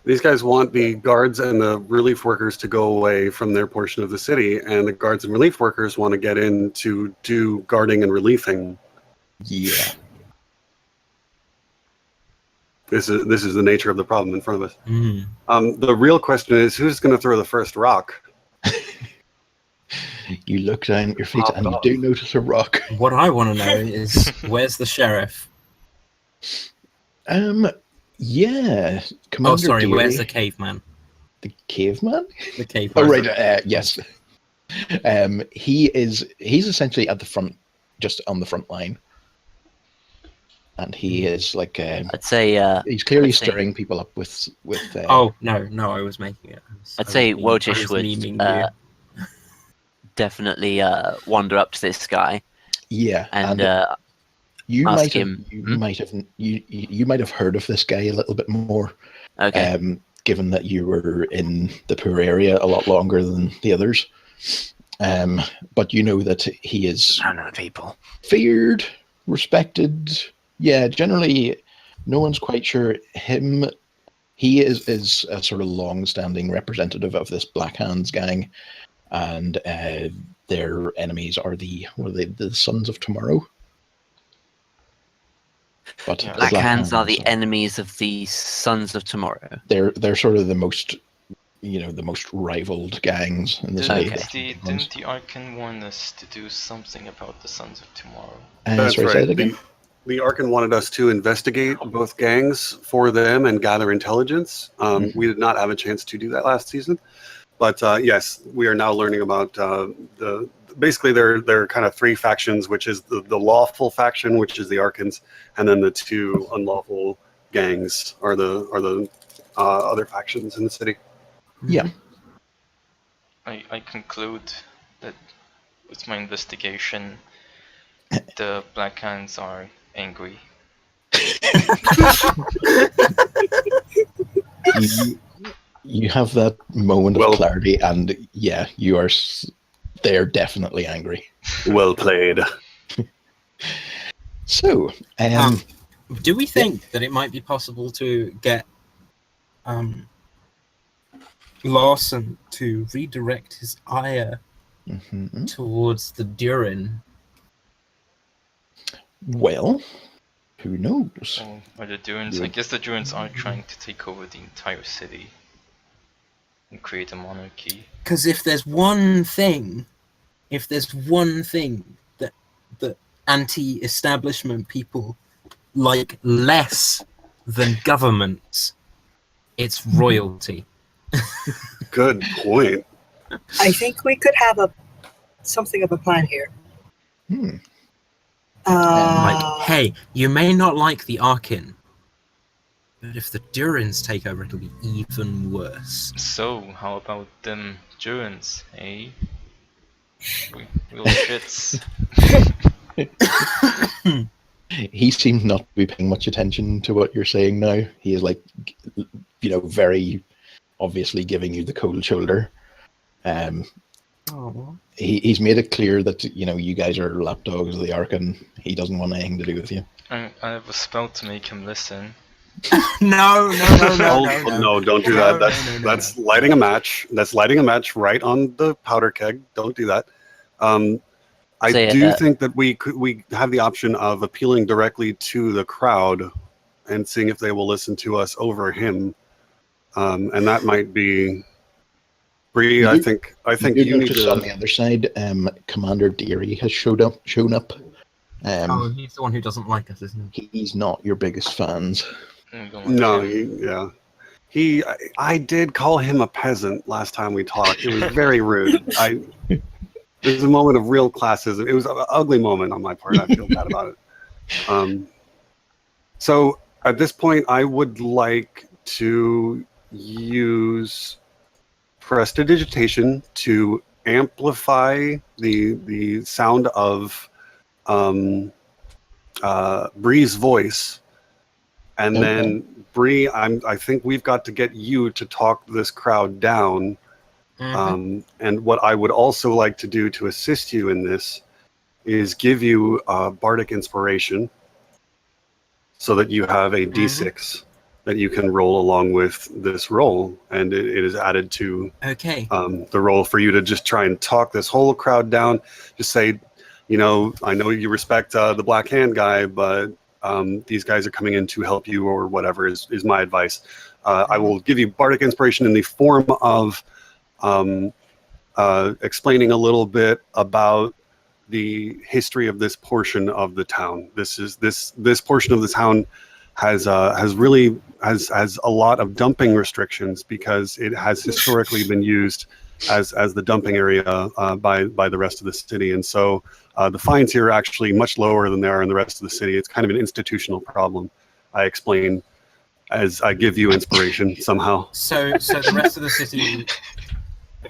These guys want the guards and the relief workers to go away from their portion of the city, and the guards and relief workers want to get in to do guarding and relieving. Yeah. This is the nature of the problem in front of us. Mm. The real question is, who's going to throw the first rock? You look down at your feet Oh, and you God. do notice a rock. What I want to know is, where's the sheriff? Yeah. Oh, Commander sorry, Deary, where's the caveman? the caveman? The caveman. Oh, right. Yes. He's essentially at the front, just on the front line, and he is like I'd say he's clearly I'd say- stirring people up with. Oh, no, I was making it. I'd say I Wotish was would memeing you. definitely wander up to this guy Yeah, and you ask might have, him, you might have heard of this guy a little bit more, okay, given that you were in the poor area a lot longer than the others. But you know that he is none of the people. feared, respected. Yeah, generally, no one's quite sure him. He is a sort of long-standing representative of this Black Hands gang, and their enemies are the Sons of Tomorrow. But Yeah. the Black Hands are the are- enemies of the Sons of Tomorrow. They're sort of the most rivaled gangs in the city. Didn't the Archon warn us to do something about the Sons of Tomorrow? That's Sorry, say right. it again. The Archon wanted us to investigate both gangs for them and gather intelligence. We did not have a chance to do that last season, but yes, we are now learning about basically there are kind of three factions, which is the lawful faction, which is the Archons, and then the two unlawful gangs are the other factions in the city. Yeah. I conclude that with my investigation, the Black Hands are angry. You have that moment Well- of clarity, and yeah, they're definitely angry. Well played. So, Do we think that it might be possible to get Larson to redirect his ire mhm. towards the Durin? Well, who knows? So are the Durans? I guess the Durans are trying to take over the entire city and create a monarchy. Because if there's one thing that anti-establishment people like less than governments, It's royalty. Good point. I think we could have something of a plan here. Hmm. Like, hey, you may not like the Arkin, but if the Durins take over, it'll be even worse. So, how about them Durans, eh? Real shits. He seems not to be paying much attention to what you're saying now. He is like, very obviously giving you the cold shoulder. He's made it clear that you guys are lapdogs of the Arkan. He doesn't want anything to do with you. I have a spell to make him listen. No, Don't do that. That's lighting a match. That's lighting a match right on the powder keg. Don't do that. I do think that we have the option of appealing directly to the crowd and seeing if they will listen to us over him. And that might be Bree. I think you need to. On the other side, Commander Deary has shown up. He's the one who doesn't like us, isn't he? He's not your biggest fans. No, I did call him a peasant last time we talked. It was very rude. It was a moment of real classism. It was an ugly moment on my part. I feel bad about it. So at this point, I would like to use prestidigitation to amplify the sound of Bree's voice. And then, Bree, I think we've got to get you to talk this crowd down. And what I would also like to do to assist you in this is give you bardic inspiration so that you have a d6 that you can roll along with this roll. And it is added to the roll for you to just try and talk this whole crowd down. Just say, I know you respect the Black Hand guy, but these guys are coming in to help you or whatever is my advice. I will give you bardic inspiration in the form of explaining a little bit about the history of this portion of the town. This portion of the town has a lot of dumping restrictions because it has historically been used as the dumping area by the rest of the city, and so the fines here are actually much lower than they are in the rest of the city. It's kind of an institutional problem. I explain as I give you inspiration somehow. So the rest of the city.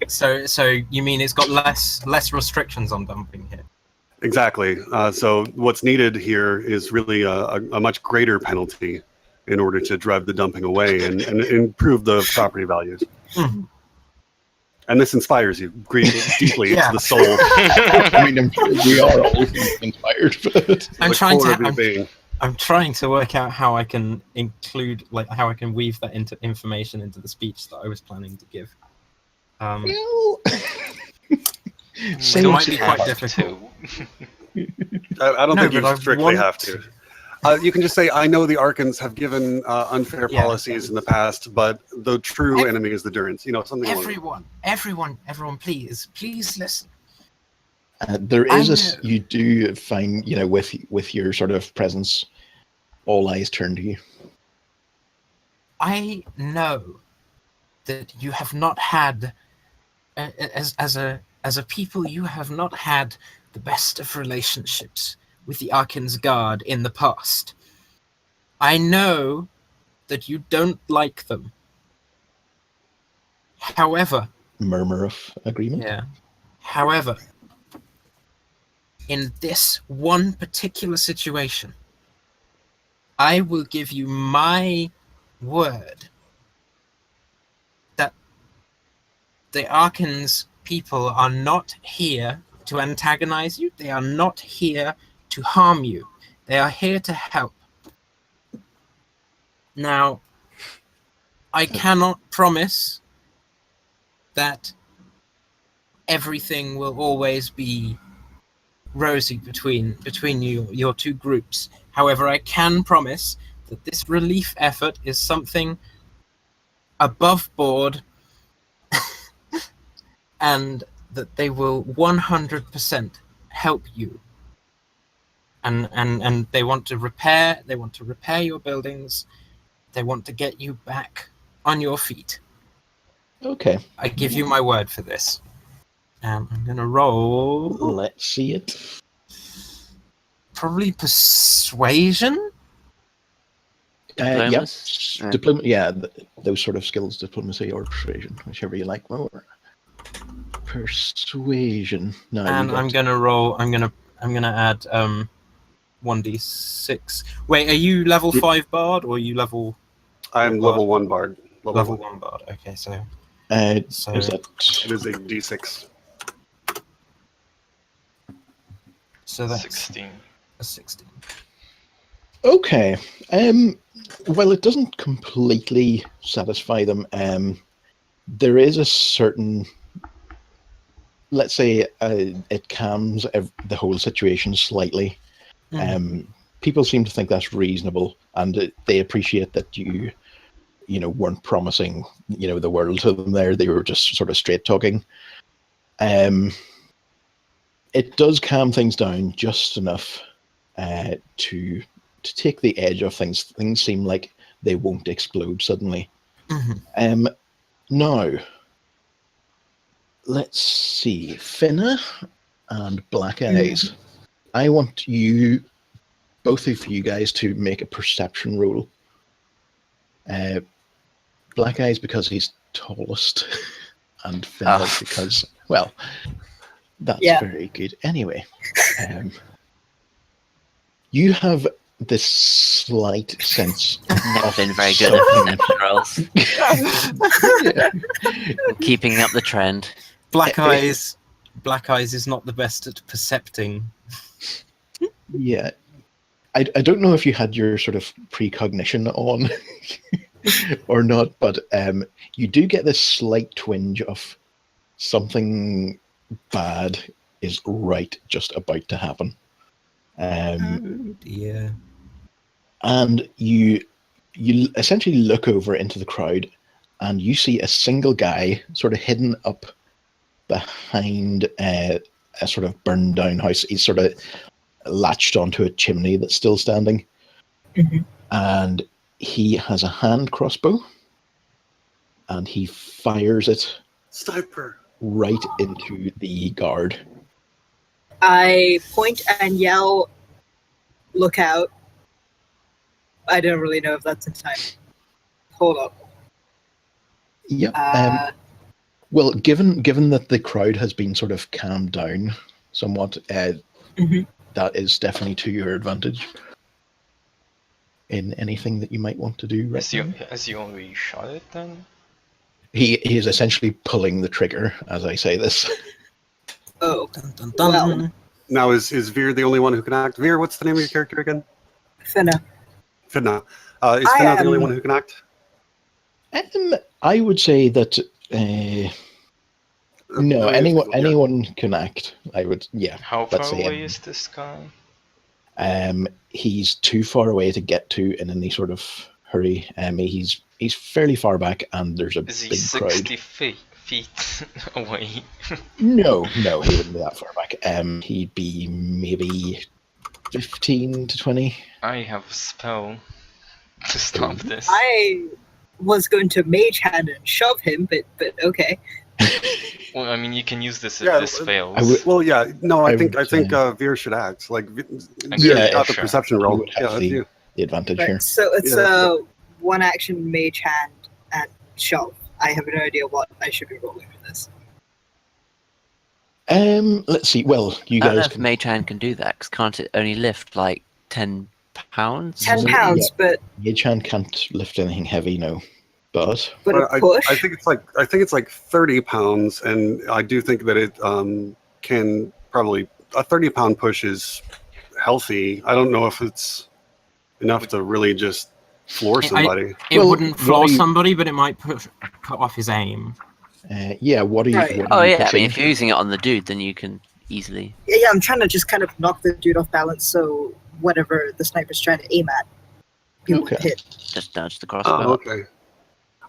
So you mean it's got less restrictions on dumping here? Exactly. So what's needed here is really a much greater penalty in order to drive the dumping away and improve the property values. Mm-hmm. And this inspires you deeply into the soul. I mean, we are always inspired. But I'm trying to work out how I can include, how I can weave that into information into the speech that I was planning to give. So it might be quite difficult. I don't think you strictly have to. You can just say, I know the Arkans have given unfair policies in the past, but the true enemy is the Durins. Something Everyone, please listen. There is you do find, with your sort of presence, all eyes turn to you. I know that you have not had, as a people, you have not had the best of relationships with the Arkan's Guard in the past. I know that you don't like them. However... Murmur of agreement? Yeah. However, in this one particular situation, I will give you my word that the Arkan's people are not here to antagonize you. They are not here to harm you. They are here to help. Now, I cannot promise that everything will always be rosy between your two groups. However, I can promise that this relief effort is something above board and that they will 100% help you. And they want to repair your buildings. They want to get you back on your feet. Okay, I give you my word for this. I'm gonna roll let's see it. probably persuasion. Yeah, Diplomas? yeah, those sort of skills, diplomacy or persuasion, whichever you like more. Persuasion. No, And I'm gonna roll. I'm gonna add 1d6. Wait, are you level 5 bard or are you level I'm level 1 bard. level 1 bard? Okay, so Is that It is a d6. that's 16. a 16. okay? Well, it doesn't completely satisfy them. There is a certain, let's say, it calms the whole situation slightly. People seem to think that's reasonable, and they appreciate that you weren't promising, the world to them there. They were just sort of straight talking. It does calm things down just enough to take the edge off things. Things seem like they won't explode suddenly. Now, let's see. Finna and Black Eyes. I want both of you guys, to make a perception roll. Black Eyes because he's tallest, and Finna because, well, that's very good. Anyway, you have this slight sense. Never been very good at perception rolls. Keeping up the trend. Black Eyes is not the best at percepting. Yeah. I don't know if you had your sort of precognition on or not, but you do get this slight twinge of something bad is just about to happen. Yeah. And you essentially look over into the crowd, and you see a single guy sort of hidden up behind a sort of burned down house. He's sort of latched onto a chimney that's still standing, and he has a hand crossbow, and he fires it Sniper. right into the guard. I point and yell, "Look out!" I don't really know if that's in time. Hold up. Yeah. Well, given that the crowd has been sort of calmed down somewhat, that is definitely to your advantage in anything that you might want to do. Right now. Has he already shot it then? He is essentially pulling the trigger as I say this. Oh, Dun, dun, dun. Well. Now, is Veer the only one who can act? Veer, what's the name of your character again? Finna. Finna. Is Finna the only one who can act? I would say that no, anyone can act. I would, yeah. How let's far say away is this guy? He's too far away to get to in any sort of hurry. He's fairly far back, and there's a Is he big 60 crowd. feet away? No, he wouldn't be that far back. He'd be maybe 15 to 20. I have a spell to stop this. I was going to mage hand and shove him, but okay. Well, I mean, you can use this if Yeah, this fails. I think Veer should act. Like, Veer got the sure. perception You roll. would have Yeah, that's you. the advantage Right, here. so it's Yeah. a one action mage hand and shove. I have no idea what I should be rolling for this. Let's see. Well, you I don't know guys if can. Mage Hand can do that, because can't it only lift like 10 pounds? 10 Yeah. pounds, but Mage Hand can't lift anything heavy, no. But a push. I think it's like 30 pounds, and I do think that it can probably a 30-pound push is healthy. I don't know if it's enough to really just floor somebody. It Well, wouldn't what floor do you- somebody, but it might cut off his aim. yeah, what are you? Right. What Oh are you yeah, I pitching? mean, if you're using it on the dude, then you can easily. Yeah, I'm trying to just kind of knock the dude off balance, so whatever the sniper's trying to aim at, he won't Okay. hit. Just dodge the crossbow. Oh, okay.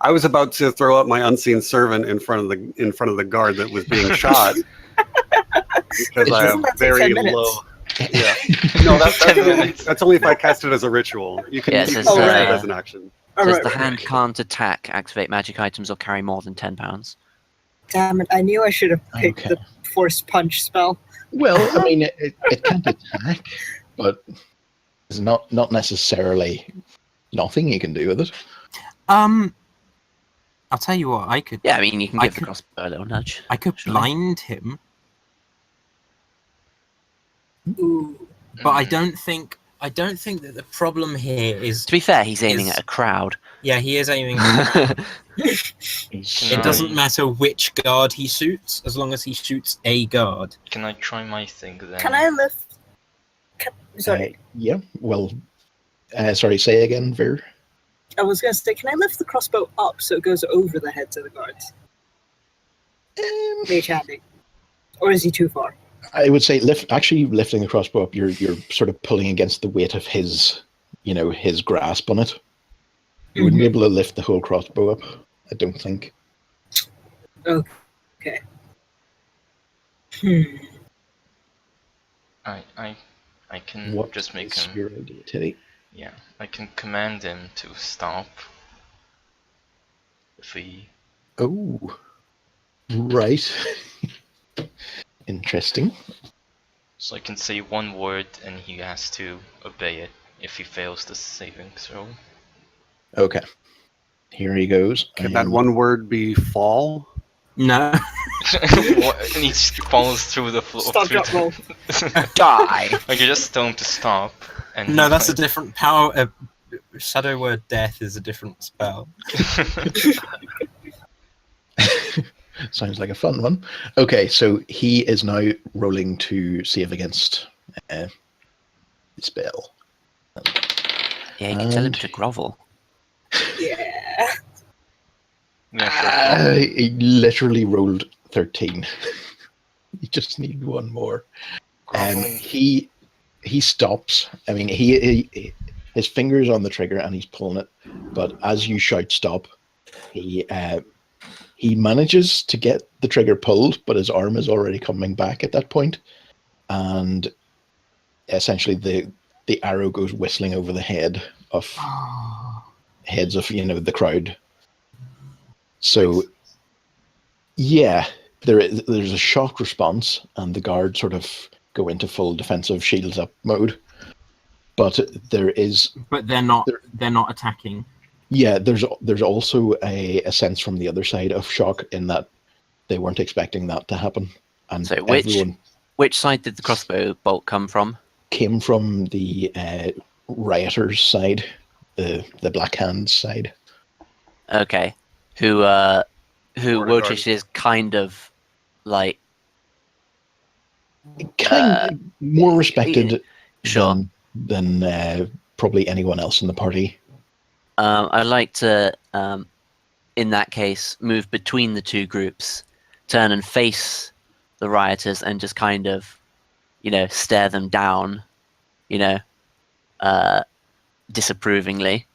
I was about to throw up my unseen servant in front of the guard that was being shot because I Doesn't have that take very 10 minutes? low. Yeah. No, 10 minutes. that's only if I cast it as a ritual. You can Yeah, it use says, it right. as an action. Oh, Says right, the right, hand right. can't attack, activate magic items, or carry more than 10 pounds. Damn it! I knew I should have picked Okay. the force punch spell. Well, I mean, it can't attack, but it's not necessarily nothing you can do with it. I'll tell you what. I could. Yeah, I mean, you can I give the could- crossbow a little nudge. I could Surely. blind him, Ooh. but I Mm. don't think. I don't think that the problem here is. To be fair, he's aiming Is- at a crowd. Yeah, he is aiming. At It's, It doesn't Right. matter which guard he shoots, as long as he shoots a guard. Can I try my thing then? Can I lift? Sorry, yeah. Well, sorry. Say again, Vir. I was gonna say, can I lift the crossbow up so it goes over the heads of the guards? Mage handing, or is he too far? I would say lifting the crossbow up. You're sort of pulling against the weight of his, his grasp on it. You wouldn't be able to lift the whole crossbow up. I don't think. Okay. I can What just make is him. your idea, Teddy? Yeah, I can command him to stop. If he. Oh, right. Interesting. So I can say one word and he has to obey it if he fails the saving throw. Okay. Here he goes. Can that one word be fall? No. And he just falls through the floor. Stop, drop, roll. Die! Like you just tell him to stop. And No, he, that's a like, different power. Shadow word death is a different spell. Sounds like a fun one. Okay, so he is now rolling to save against the spell. Yeah, you can tell him And- to grovel. Yeah. Yeah, sure. He literally rolled 13. You just need one more. Groveling. He stops. I mean, his finger's on the trigger and he's pulling it. But as you shout stop, he manages to get the trigger pulled, but his arm is already coming back at that point, and essentially the arrow goes whistling over the heads of the crowd. So yeah, there's a shock response, and the guard sort of go into full defensive shields up mode. But But they're not. They're not attacking. yeah, there's also a sense from the other side of shock in that they weren't expecting that to happen, and So everyone which side did the crossbow bolt come from? came from the rioters' side, the Black Hands side. Okay. Who Border Wotish is kind of like Kind of more respected sure. than probably anyone else in the party. I'd like to, in that case, move between the two groups, turn and face the rioters, and just kind of, stare them down, disapprovingly.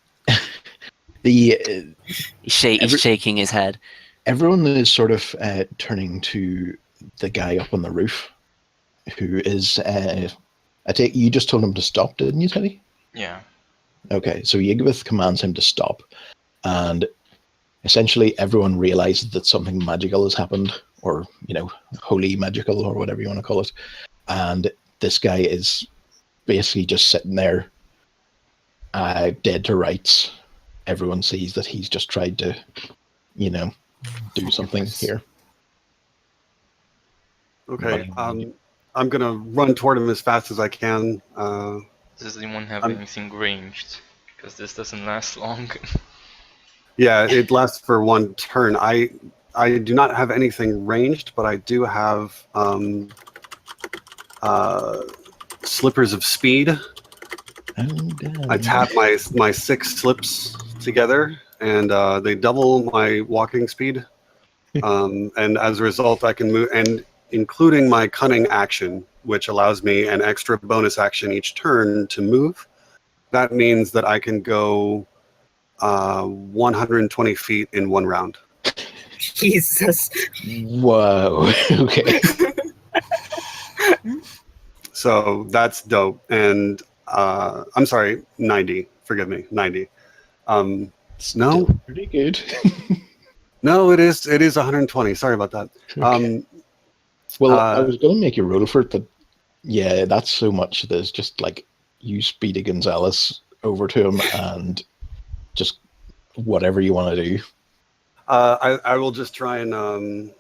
The He's shaking his head. everyone is sort of turning to the guy up on the roof, who is. I take you just told him to stop, didn't you, Teddy? Yeah. Okay, so Yigvith commands him to stop, and essentially everyone realizes that something magical has happened, or holy magical, or whatever you want to call it. And this guy is basically just sitting there, dead to rights. Everyone sees that he's just tried to, do something here. Okay. I'm gonna run toward him as fast as I can. Does anyone have I'm- anything ranged? Because this doesn't last long. Yeah, it lasts for one turn. I do not have anything ranged, but I do have slippers of speed. Oh, God. I tap my 6 slips together, and they double my walking speed. And as a result, I can move, and including my cunning action, which allows me an extra bonus action each turn to move. That means that I can go 120 feet in one round. Jesus. Whoa. Okay. So that's dope. And I'm sorry, 90. Forgive me, 90. No. Still pretty good. No, it is 120. Sorry about that. Okay. Well, I was going to make you roll for it, but yeah, that's so much. There's just like you Speedy Gonzalez over to him and just whatever you want to do. I will just try and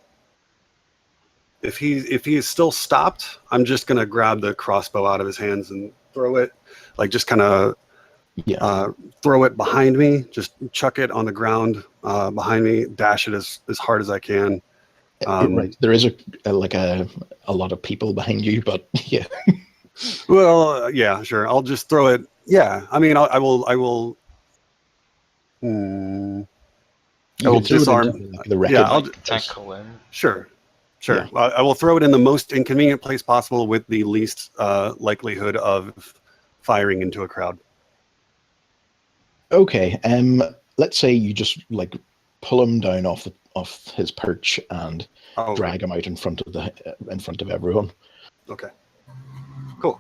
if he is still stopped, I'm just gonna grab the crossbow out of his hands and throw it, like just kind of throw it behind me, just chuck it on the ground behind me, dash it as hard as I can. Right, there is a lot of people behind you, but yeah. Well, yeah, sure. I'll just throw it. Yeah, I mean, I will. I will disarm. The wreckage. Yeah, I'll tackle him. Sure. Yeah. I will throw it in the most inconvenient place possible with the least likelihood of firing into a crowd. Okay. Let's say you just like pull him down off his perch and drag him out in front of everyone. Okay. Cool.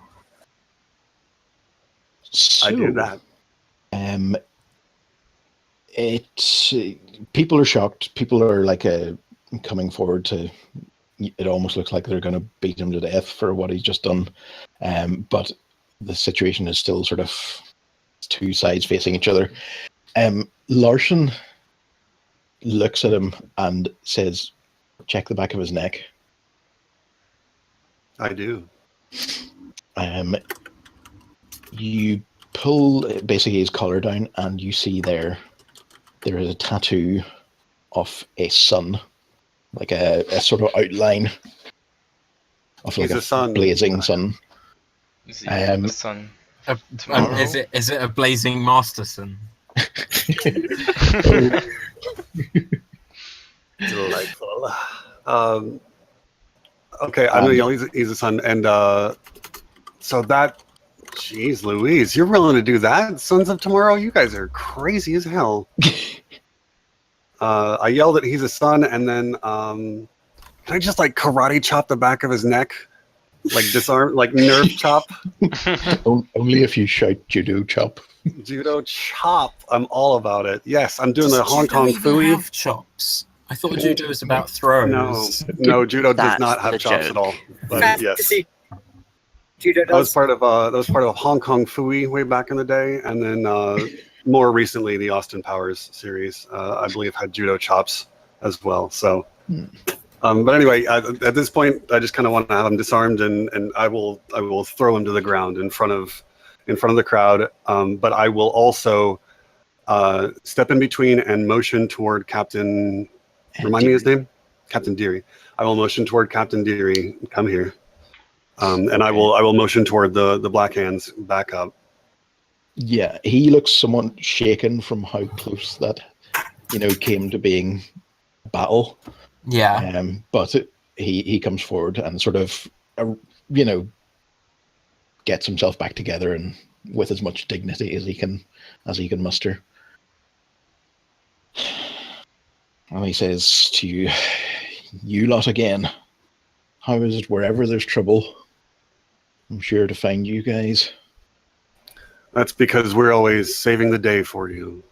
So, I do that. People are shocked. People are like coming forward to. It almost looks like they're going to beat him to death for what he's just done. But the situation is still sort of two sides facing each other. Larson looks at him and says, "Check the back of his neck." I do. You pull basically his collar down, and you see there is a tattoo of a sun, like a sort of outline of like He's a sun. blazing sun. Is he the sun? Is it a blazing master sun? Delightful. Okay, I know he's a son, and so that, jeez Louise, you're willing to do that? Sons of Tomorrow, you guys are crazy as hell. I yelled that he's a son, and then can I just like karate chop the back of his neck, like disarm, like nerve chop? Only if you shout judo chop. Judo chop. I'm all about it. Yes, I'm doing the Hong Kong Judo Fooey. even have chops. I thought judo was about throws. No, judo does That's not have the chops joke. at all. But yes, Fantasy. Judo that was does. part of Hong Kong Fooey way back in the day, and then more recently the Austin Powers series, I believe, had judo chops as well. So, but anyway, at this point, I just kind of want to have him disarmed, and I will throw him to the ground in front of the crowd. But I will also step in between and motion toward Captain. Remind me his name? Captain Deary. I will motion toward Captain Deary. Come here. And I will motion toward the Black Hands back up. Yeah, he looks somewhat shaken from how close that came to being a battle. Yeah. But he comes forward and sort of gets himself back together and with as much dignity as he can muster. And he says to you, "You lot again. How is it wherever there's trouble? I'm sure to find you guys." That's because we're always saving the day for you.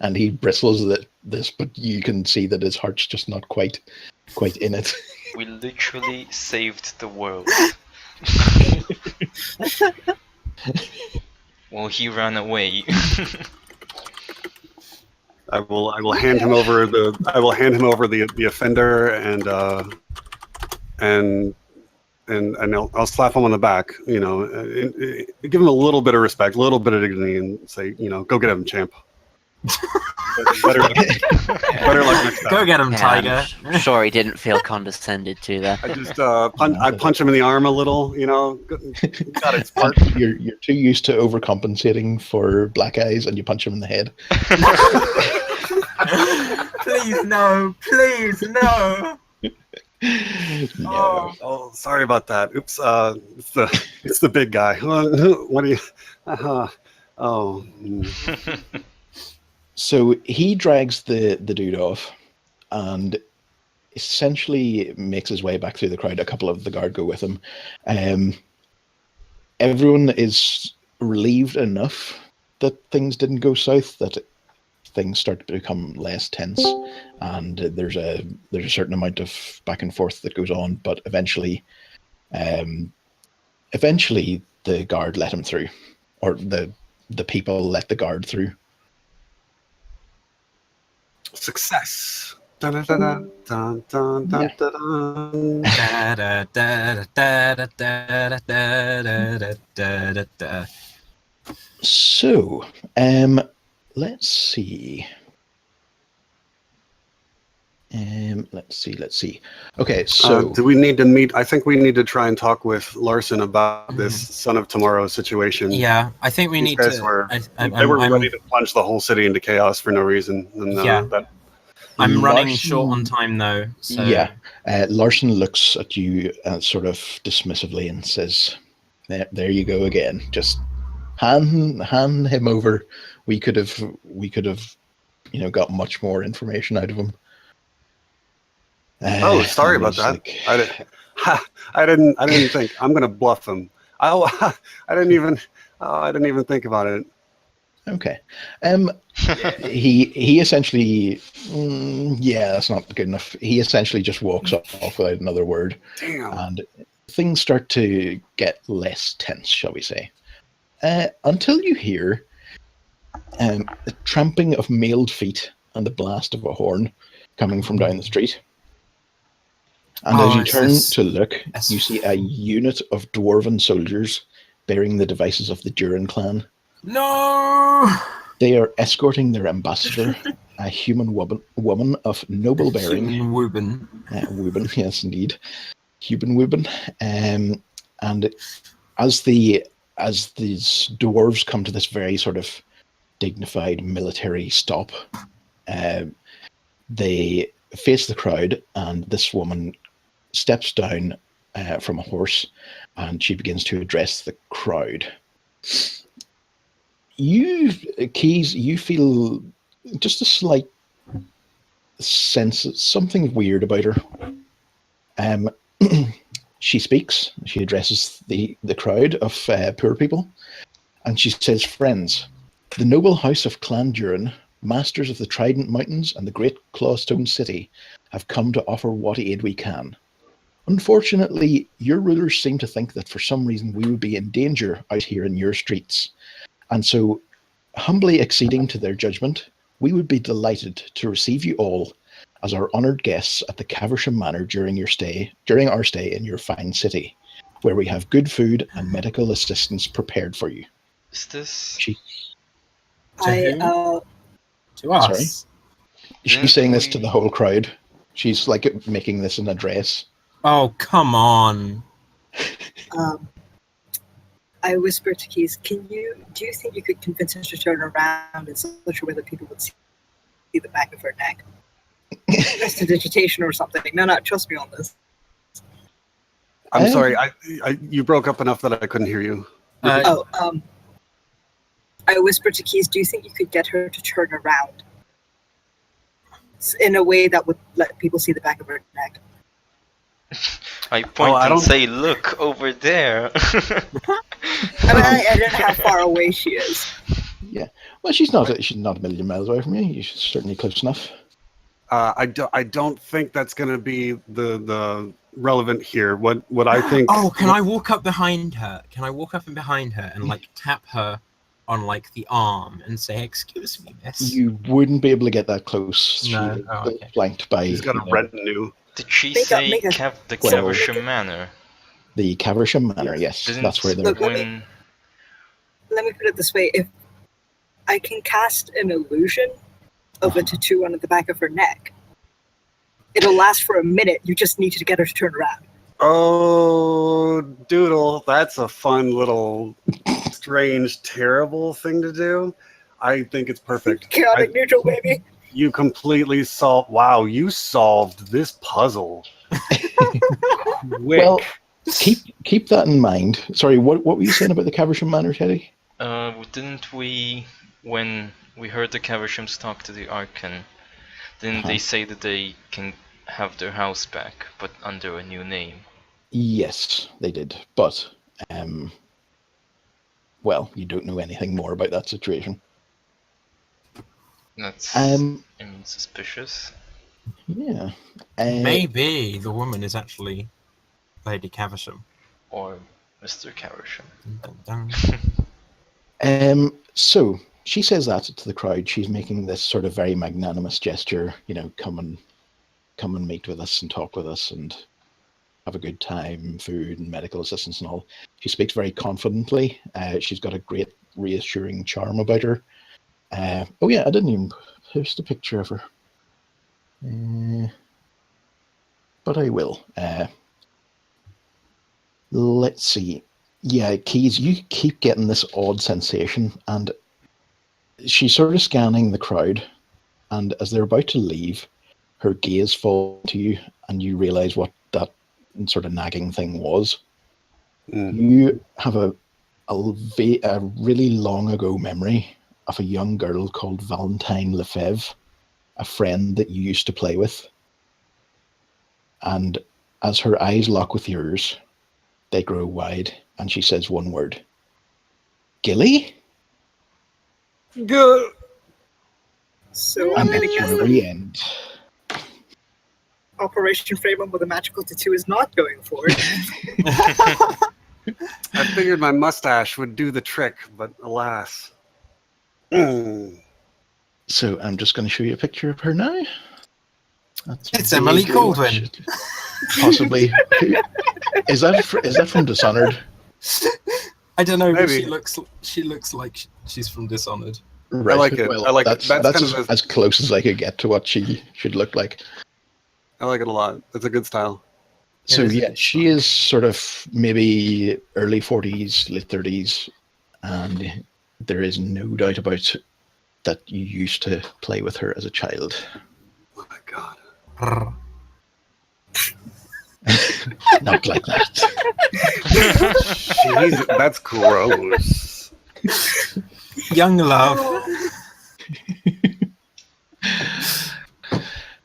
And he bristles at this, but you can see that his heart's just not quite in it. We literally saved the world. Well, he ran away. I will hand him over the offender and I'll slap him on the back, give him a little bit of respect, a little bit of dignity, and say, go get him, champ. better luck next time. Go get him, Tiger. I'm sure he didn't feel condescended to there. I just I punch him in the arm a little, got its part. You're too used to overcompensating for black eyes, and you punch him in the head. Please no! Please no! No. Oh, sorry about that. Oops. It's the big guy. What do you? Oh. So he drags the dude off, and essentially makes his way back through the crowd. A couple of the guard go with him. Everyone is relieved enough that things didn't go south, that things start to become less tense, and there's a certain amount of back and forth that goes on, but eventually the guard let him through, or the people let the guard through. Success. Dun, dun, dun, dun, dun, dun, Yeah. dun, dun. Da, da, da, da, da, da, da, da, da, da, da, da. So, let's see. Let's see. Okay, so Do we need to meet? I think we need to try and talk with Larson about this Son of Tomorrow situation. Yeah, I think we These need guys to. were I, they were I'm, ready to plunge the whole city into chaos for no reason. And Yeah. that I'm running Larson- short on time though. So Yeah. Larson looks at you sort of dismissively and says, there you go again. Just hand him over. We could have got much more information out of him. Oh, sorry and about he's that. like, I didn't think I'm gonna bluff him. I didn't even think about it. okay. He essentially, yeah, that's not good enough. He essentially just walks off without another word, Damn. and things start to get less tense, shall we say? Until you hear the tramping of mailed feet and the blast of a horn coming from down the street. And as you it's turn this- to look, that's- you see a unit of dwarven soldiers bearing the devices of the Durin clan. no. They are escorting their ambassador, a human woman of noble bearing. Wooben. Wooben, yes, indeed. Human Wooben. And as these dwarves come to this very sort of dignified military stop, they face the crowd, and this woman steps down from a horse, and she begins to address the crowd. Keys, you feel just a slight sense of something weird about her. She speaks. She addresses the crowd of poor people, and she says, "Friends, the noble house of Clan Durin, masters of the Trident Mountains and the great Clawstone City, have come to offer what aid we can. Unfortunately, your rulers seem to think that for some reason we would be in danger out here in your streets. And so, humbly acceding to their judgment, we would be delighted to receive you all as our honoured guests at the Caversham Manor during our stay in your fine city, where we have good food and medical assistance prepared for you." Is this? To us. She's Didn't saying this we- to the whole crowd. She's like making this an address. Oh, come on. I whispered to Keys, do you think you could convince her to turn around in such a way that people would see the back of her neck? Prestidigitation or something. No, trust me on this. I'm sorry. You broke up enough that I couldn't hear you. I whispered to Keys, do you think you could get her to turn around in a way that would let people see the back of her neck? I point I and don't- say, "Look over there." I mean, I don't know how far away she is. Yeah. Well, she's not a million miles away from you. She's certainly close enough. I don't think that's going to be the relevant here. What I think. Oh, can I walk up behind her? Can I walk up and behind her and like tap her on like the arm and say, "Excuse me, miss"? You wouldn't be able to get that close. No. She's Oh, okay. flanked by He's got a retinue. Did she Make a- say make a- the Well- Caversham Manor? the Caversham Manor. Yes, Didn't that's where they're. Look, when Let me put it this way: if I can cast an illusion of a tattoo on the back of her neck, it'll last for a minute. You just need to get her to turn around. Oh, Doodle, that's a fun little, strange, terrible thing to do. I think it's perfect. Chaotic neutral, baby. You completely solved. Wow, you solved this puzzle. Quick. Well, keep that in mind. Sorry, what were you saying about the Caversham Manor, Teddy? didn't we, when we heard the Cavershams talk to the Archon, didn't they say that they can have their house back, but under a new name? Yes, they did. But well, you don't know anything more about that situation. That's suspicious. Yeah. Maybe the woman is actually Lady Caversham. Or Mr. Caversham. Dun, dun. So she says that to the crowd. She's making this sort of very magnanimous gesture, come and meet with us and talk with us and have a good time, food and medical assistance and all. She speaks very confidently. She's got a great reassuring charm about her. Oh yeah, I didn't even post a picture of her. But I will. Let's see. Yeah, Keys, you keep getting this odd sensation, and she's sort of scanning the crowd, and as they're about to leave, her gaze falls to you, and you realise what that sort of nagging thing was. You have a really long ago memory of a young girl called Valentine Lefebvre, a friend that you used to play with. And as her eyes lock with yours, they grow wide, and she says one word. Gilly? Good. So And I'm gonna that's guess where that we end. Operation Frame with a magical tattoo is not going forward. I figured my mustache would do the trick, but alas. So I'm just going to show you a picture of her now. It's Emily vaguely what Goldwyn. she- Possibly. Is that from Dishonored? I don't know, but Maybe. she looks like she's from Dishonored. Right. I like it. Well, I like it. that's That's kind of as close as I could get to what she should look like. I like it a lot. It's a good style. So It is a yeah, good she style. is sort of maybe early 40s, late 30s, and there is no doubt about that you used to play with her as a child. Oh my god. Brr. Not like that. Jeez, that's gross. Young love.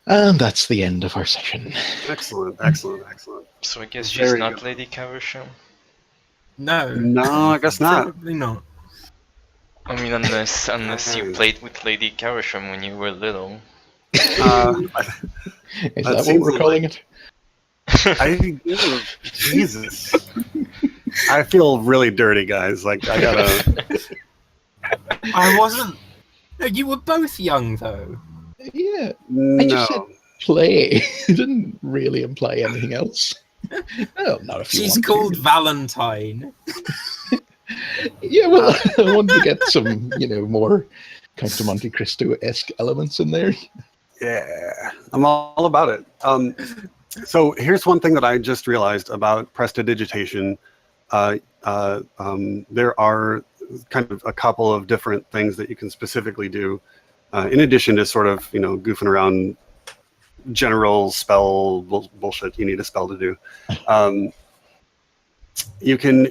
And that's the end of our session. Excellent, excellent, excellent. So I guess she's Very not good. Lady Caversham. No. No, I guess not. Probably not. I mean, unless you played with Lady Caversham when you were little. Is That that what seems we're calling it? Jesus. I feel really dirty, guys. Like, I gotta. I wasn't. No, you were both young, though. Yeah, No. just said- play. It didn't really imply anything else. Well, not if you She's want called to. Valentine. Yeah, well, I wanted to get some, more Count of Monte Cristo-esque elements in there. Yeah, I'm all about it. So here's one thing that I just realized about prestidigitation. There are kind of a couple of different things that you can specifically do, in addition to sort of goofing around general spell bullshit you need a spell to do. You can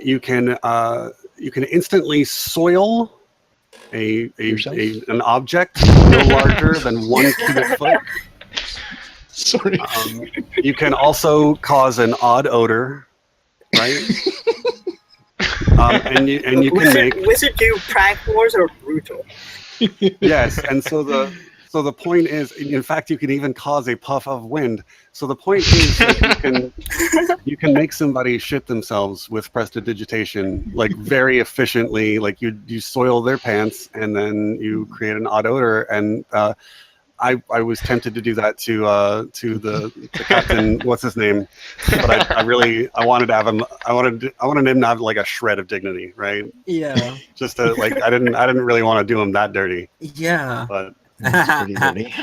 instantly soil an object no larger than 1 cubic foot. Sorry. You can also cause an odd odor, right? And you can make Wizard do prank wars are brutal. yes, and so the point is, in fact, you can even cause a puff of wind. So the point is that you can make somebody shit themselves with prestidigitation, like very efficiently. Like you soil their pants and then you create an odd odor. And I was tempted to do that to the captain. What's his name? But I wanted to have him. I wanted him to have like a shred of dignity, right? Yeah. Just to like I didn't really want to do him that dirty, Yeah. but. That's pretty dirty.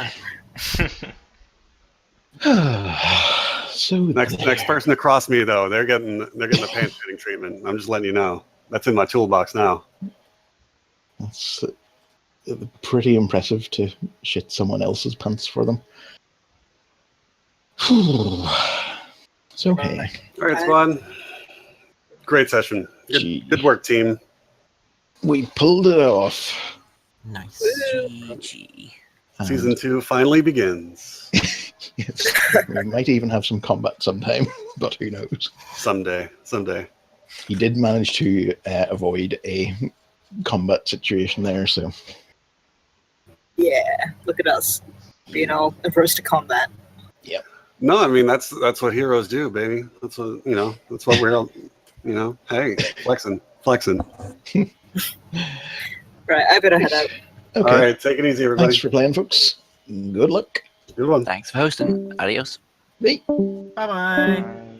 So Next person to cross me though, they're getting the pants fitting treatment. I'm just letting you know. That's in my toolbox now. That's pretty impressive to shit someone else's pants for them. It's okay. All right, squad. Great session. Gee. Good work, team. We pulled it off. Nice. GG. And Season 2 finally begins. yes, we might even have some combat sometime, but who knows? Someday. He did manage to avoid a combat situation there, so Yeah, look at us being all averse to combat. No, I mean that's what heroes do, baby. That's what That's what we're all. Hey, flexing. Right, I better head out. okay. All right, take it easy, everybody. Thanks for playing, folks. Good luck. Good one. Thanks for hosting. Adios. Bye. Bye bye.